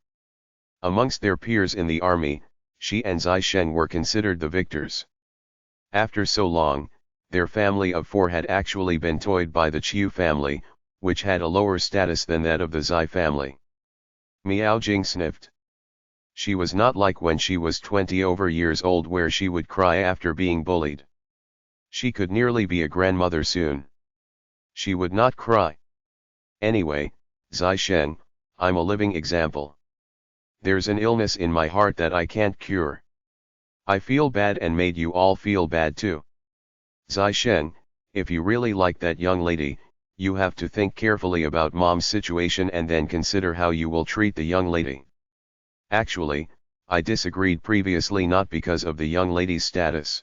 Amongst their peers in the army, she and Zai Sheng were considered the victors. After so long, their family of four had actually been toyed by the Chiu family, which had a lower status than that of the Zai family. Miao Jing sniffed. She was not like when she was 20 over years old where she would cry after being bullied. She could nearly be a grandmother soon. She would not cry. Anyway, Zai Sheng, I'm a living example. There's an illness in my heart that I can't cure. I feel bad and made you all feel bad too. Zai Shen, if you really like that young lady, you have to think carefully about mom's situation and then consider how you will treat the young lady. Actually, I disagreed previously not because of the young lady's status.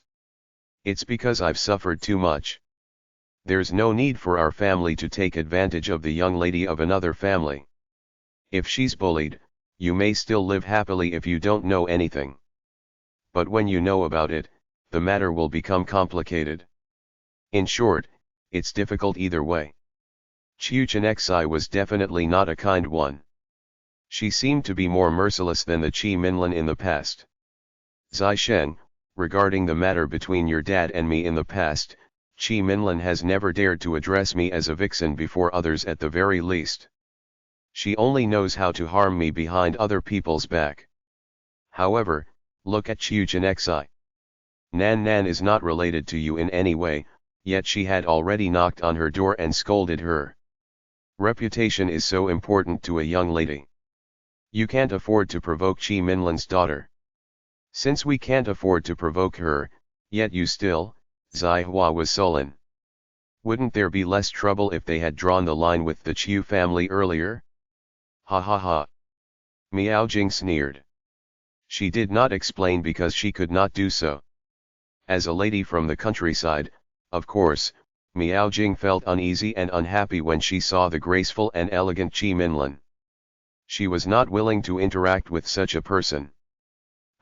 It's because I've suffered too much. There's no need for our family to take advantage of the young lady of another family. If she's bullied, you may still live happily if you don't know anything. But when you know about it, the matter will become complicated. In short, it's difficult either way. Chiu Chenexai was definitely not a kind one. She seemed to be more merciless than the Chi Minlan in the past. Zai Shen, regarding the matter between your dad and me in the past, Chi Minlan has never dared to address me as a vixen before others at the very least. She only knows how to harm me behind other people's back. However, look at Chiu Chenexai. Nan Nan is not related to you in any way, yet she had already knocked on her door and scolded her. Reputation is so important to a young lady. You can't afford to provoke Chi Minlan's daughter. Since we can't afford to provoke her, yet you still, Zai Hua was sullen. Wouldn't there be less trouble if they had drawn the line with the Chiu family earlier? Ha ha ha. Miao Jing sneered. She did not explain because she could not do so. As a lady from the countryside, of course, Miao Jing felt uneasy and unhappy when she saw the graceful and elegant Chi Minlan. She was not willing to interact with such a person.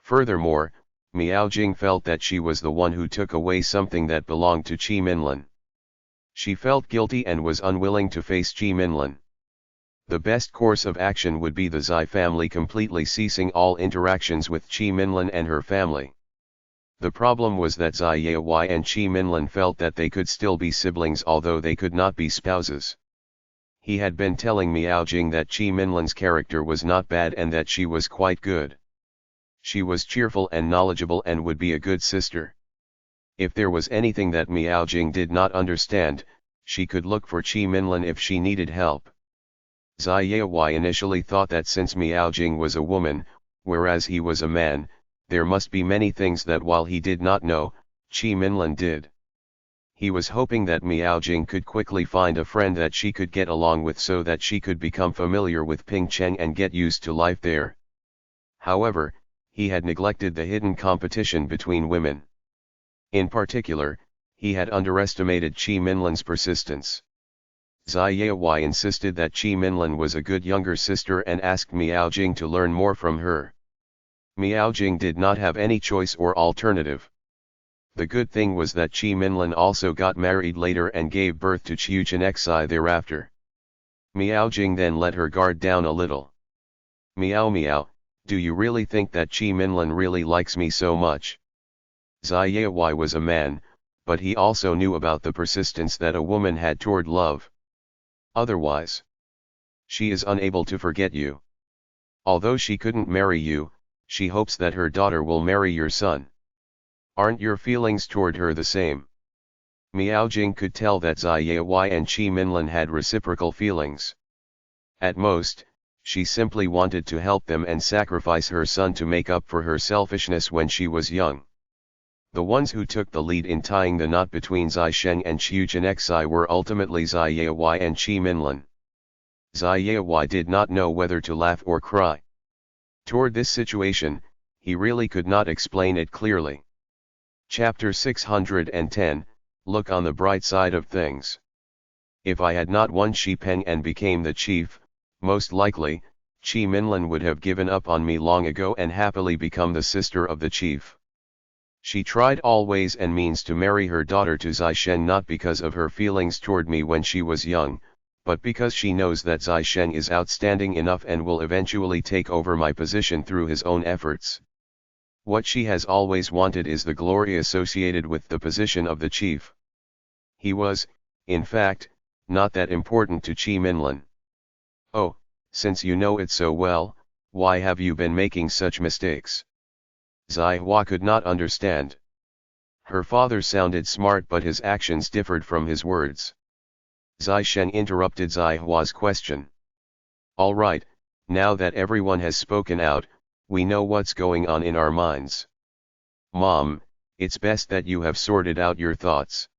Furthermore, Miao Jing felt that she was the one who took away something that belonged to Chi Minlan. She felt guilty and was unwilling to face Chi Minlan. The best course of action would be the Zai family completely ceasing all interactions with Chi Minlan and her family. The problem was that Zai Yai and Chi Minlan felt that they could still be siblings although they could not be spouses. He had been telling Miao Jing that Chi Minlan's character was not bad and that she was quite good. She was cheerful and knowledgeable and would be a good sister. If there was anything that Miao Jing did not understand, she could look for Chi Minlan if she needed help. Zai Yai initially thought that since Miao Jing was a woman, whereas he was a man, there must be many things that while he did not know, Chi Minlan did. He was hoping that Miao Jing could quickly find a friend that she could get along with so that she could become familiar with Ping Cheng and get used to life there. However, he had neglected the hidden competition between women. In particular, he had underestimated Chi Minlan's persistence. Zai Yai insisted that Chi Minlan was a good younger sister and asked Miao Jing to learn more from her. Miao Jing did not have any choice or alternative. The good thing was that Chi Minlan also got married later and gave birth to Chiu Chenexai thereafter. Miao Jing then let her guard down a little. Miao Miao, do you really think that Chi Minlan really likes me so much? Zai Yai was a man, but he also knew about the persistence that a woman had toward love. Otherwise, she is unable to forget you. Although she couldn't marry you, she hopes that her daughter will marry your son. Aren't your feelings toward her the same? Miao Jing could tell that Zai Yai and Chi Minlan had reciprocal feelings. At most, she simply wanted to help them and sacrifice her son to make up for her selfishness when she was young. The ones who took the lead in tying the knot between Zai Sheng and Chiu Chenexai were ultimately Zai Yai and Chi Minlan. Zai Yai did not know whether to laugh or cry. Toward this situation, he really could not explain it clearly. Chapter 610, Look on the bright side of things. If I had not won Shi Peng and became the chief, most likely, Chi Minlan would have given up on me long ago and happily become the sister of the chief. She tried all ways and means to marry her daughter to Zai Shen not because of her feelings toward me when she was young, but because she knows that Zai Shen is outstanding enough and will eventually take over my position through his own efforts. What she has always wanted is the glory associated with the position of the chief. He was, in fact, not that important to Chi Minlan. Oh, since you know it so well, why have you been making such mistakes? Zai Hua could not understand. Her father sounded smart but his actions differed from his words. Zai Shen interrupted Zai Hua's question. All right, now that everyone has spoken out, we know what's going on in our minds. Mom, it's best that you have sorted out your thoughts.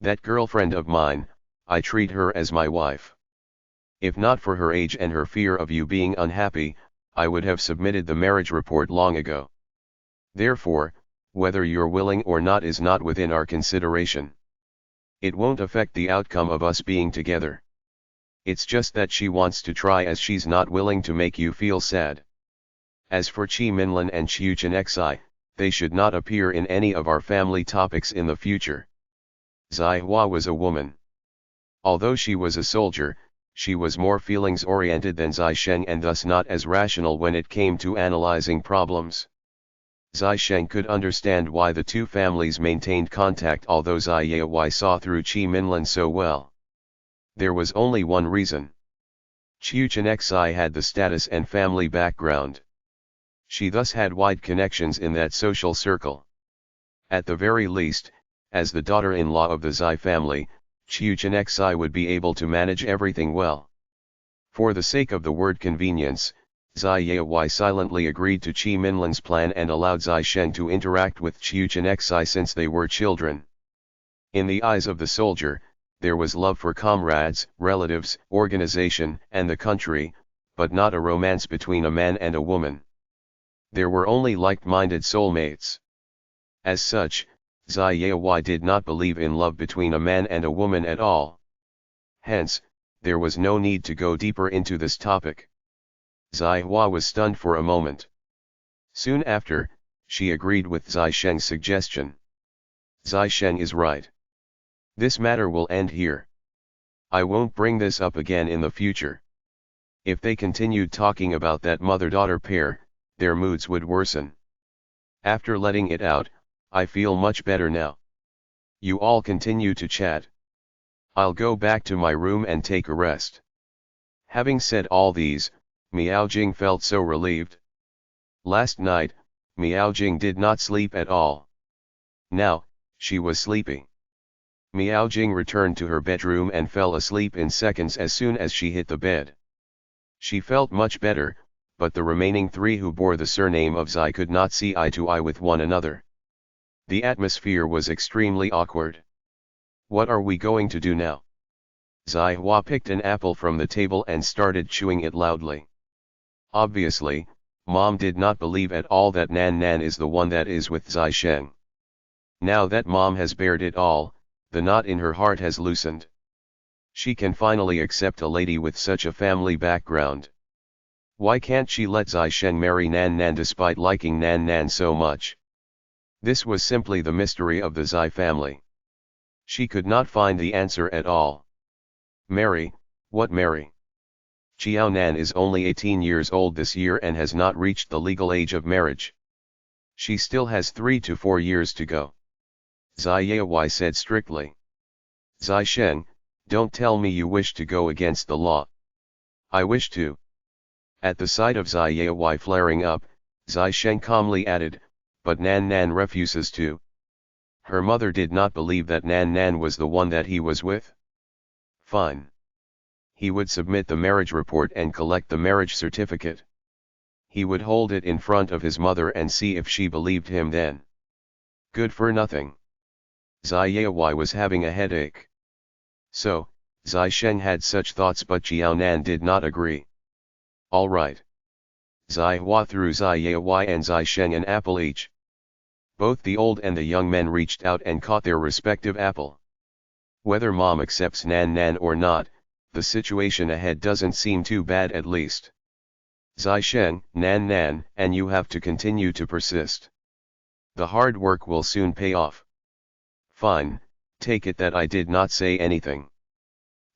That girlfriend of mine, I treat her as my wife. If not for her age and her fear of you being unhappy, I would have submitted the marriage report long ago. Therefore, whether you're willing or not is not within our consideration. It won't affect the outcome of us being together. It's just that she wants to try, as she's not willing to make you feel sad. As for Chi Minlan and Chiu Chen Xi, they should not appear in any of our family topics in the future. Zai Hua was a woman. Although she was a soldier, she was more feelings-oriented than Zai Sheng and thus not as rational when it came to analyzing problems. Zai Sheng could understand why the two families maintained contact, although Zai Yai saw through Chi Minlan so well. There was only one reason. Chiu Chen Xi had the status and family background. She thus had wide connections in that social circle. At the very least, as the daughter-in-law of the Zai family, Chiu Chen Xi would be able to manage everything well. For the sake of the word convenience, Zai Yai silently agreed to Chi Minlan's plan and allowed Zai Sheng to interact with Chiu Chen Xi since they were children. In the eyes of the soldier, there was love for comrades, relatives, organization, and the country, but not a romance between a man and a woman. There were only like-minded soulmates. As such, Zai Yai did not believe in love between a man and a woman at all. Hence, there was no need to go deeper into this topic. Zai Hua was stunned for a moment. Soon after, she agreed with Zai Sheng's suggestion. Zai Sheng is right. This matter will end here. I won't bring this up again in the future. If they continued talking about that mother-daughter pair, their moods would worsen. After letting it out, I feel much better now. You all continue to chat. I'll go back to my room and take a rest. Having said all these, Miao Jing felt so relieved. Last night, Miao Jing did not sleep at all. Now, she was sleepy. Miao Jing returned to her bedroom and fell asleep in seconds as soon as she hit the bed. She felt much better, but the remaining three who bore the surname of Zai could not see eye to eye with one another. The atmosphere was extremely awkward. What are we going to do now? Zai Hua picked an apple from the table and started chewing it loudly. Obviously, Mom did not believe at all that Nan Nan is the one that is with Zai Sheng. Now that Mom has bared it all, the knot in her heart has loosened. She can finally accept a lady with such a family background. Why can't she let Zai Sheng marry Nan Nan despite liking Nan Nan so much? This was simply the mystery of the Zai family. She could not find the answer at all. Marry, what marry? Xiao Nan is only 18 years old this year and has not reached the legal age of marriage. She still has 3 to 4 years to go. Zai Yai said strictly. Zai Sheng, don't tell me you wish to go against the law. I wish to. At the sight of Zai Yai flaring up, Zai Sheng calmly added, but Nan Nan refuses to. Her mother did not believe that Nan Nan was the one that he was with. Fine. He would submit the marriage report and collect the marriage certificate. He would hold it in front of his mother and see if she believed him then. Good for nothing. Zai Yai was having a headache. So, Zai Sheng had such thoughts, but Xiao Nan did not agree. All right. Zai Hua threw Zai Yai and Zai Sheng an apple each. Both the old and the young men reached out and caught their respective apple. Whether Mom accepts Nan Nan or not, the situation ahead doesn't seem too bad at least. Zai Sheng, Nan Nan, and you have to continue to persist. The hard work will soon pay off. Fine, take it that I did not say anything.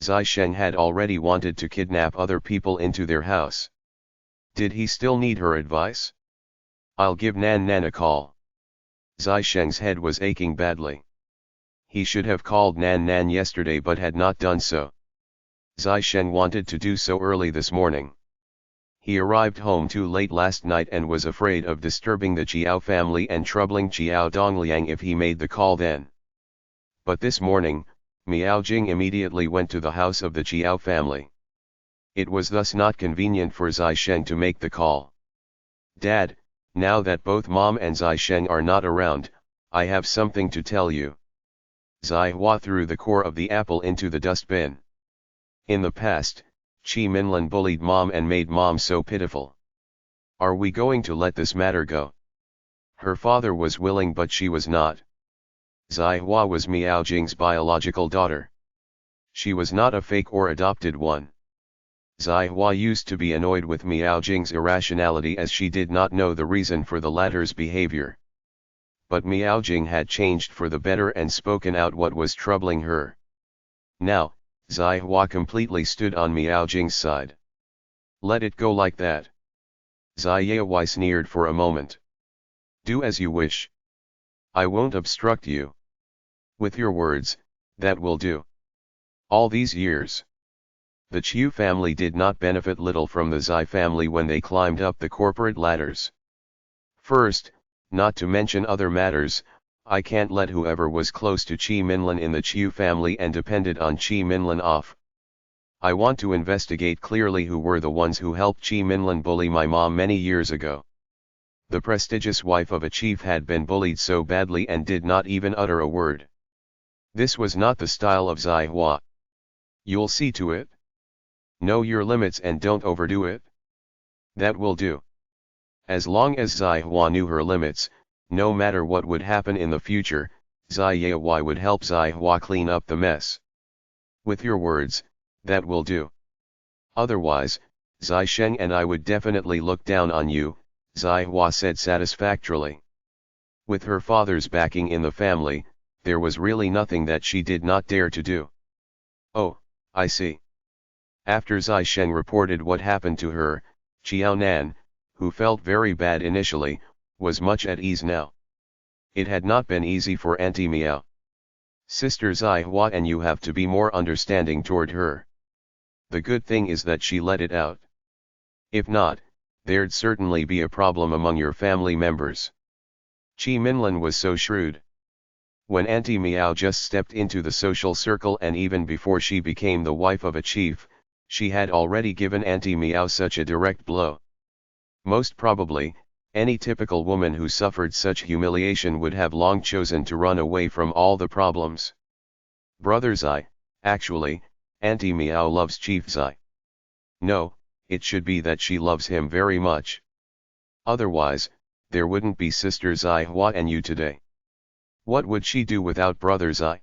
Zai Sheng had already wanted to kidnap other people into their house. Did he still need her advice? I'll give Nan Nan a call. Zai Sheng's head was aching badly. He should have called Nan Nan yesterday but had not done so. Zai Sheng wanted to do so early this morning. He arrived home too late last night and was afraid of disturbing the Chiao family and troubling Chiao Dongliang if he made the call then. But this morning, Miao Jing immediately went to the house of the Chiao family. It was thus not convenient for Zai Sheng to make the call. Dad, Now that both Mom and Zai Sheng are not around, I have something to tell you. Zai Hua threw the core of the apple into the dustbin. In the past, Qi Minlin bullied Mom and made Mom so pitiful. Are we going to let this matter go? Her father was willing but she was not. Zai Hua was Miao Jing's biological daughter. She was not a fake or adopted one. Zai Hua used to be annoyed with Miao Jing's irrationality as she did not know the reason for the latter's behavior. But Miao Jing had changed for the better and spoken out what was troubling her. Now, Zai Hua completely stood on Miao Jing's side. Let it go like that. Zai Yewei sneered for a moment. Do as you wish. I won't obstruct you. With your words, that will do. All these years, the Chiu family did not benefit little from the Zai family when they climbed up the corporate ladders. First, not to mention other matters, I can't let whoever was close to Qi Minlin in the Chiu family and depended on Qi Minlin off. I want to investigate clearly who were the ones who helped Qi Minlin bully my mom many years ago. The prestigious wife of a chief had been bullied so badly and did not even utter a word. This was not the style of Zai Hua. You'll see to it. Know your limits and don't overdo it. That will do. As long as Zai Hua knew her limits, no matter what would happen in the future, Zai Yewei would help Zai Hua clean up the mess. With your words, that will do. Otherwise, Zai Sheng and I would definitely look down on you, Zai Hua said satisfactorily. With her father's backing in the family, there was really nothing that she did not dare to do. Oh, I see. After Zai Sheng reported what happened to her, Qiao Nan, who felt very bad initially, was much at ease now. It had not been easy for Auntie Miao. Sister Zai Hua and you have to be more understanding toward her. The good thing is that she let it out. If not, there'd certainly be a problem among your family members. Qi Minlin was so shrewd. When Auntie Miao just stepped into the social circle and even before she became the wife of a chief, she had already given Auntie Miao such a direct blow. Most probably, any typical woman who suffered such humiliation would have long chosen to run away from all the problems. Brother Zai, actually, Auntie Miao loves Chief Zai. No, it should be that she loves him very much. Otherwise, there wouldn't be Sister Zai Hua and you today. What would she do without Brother Zai?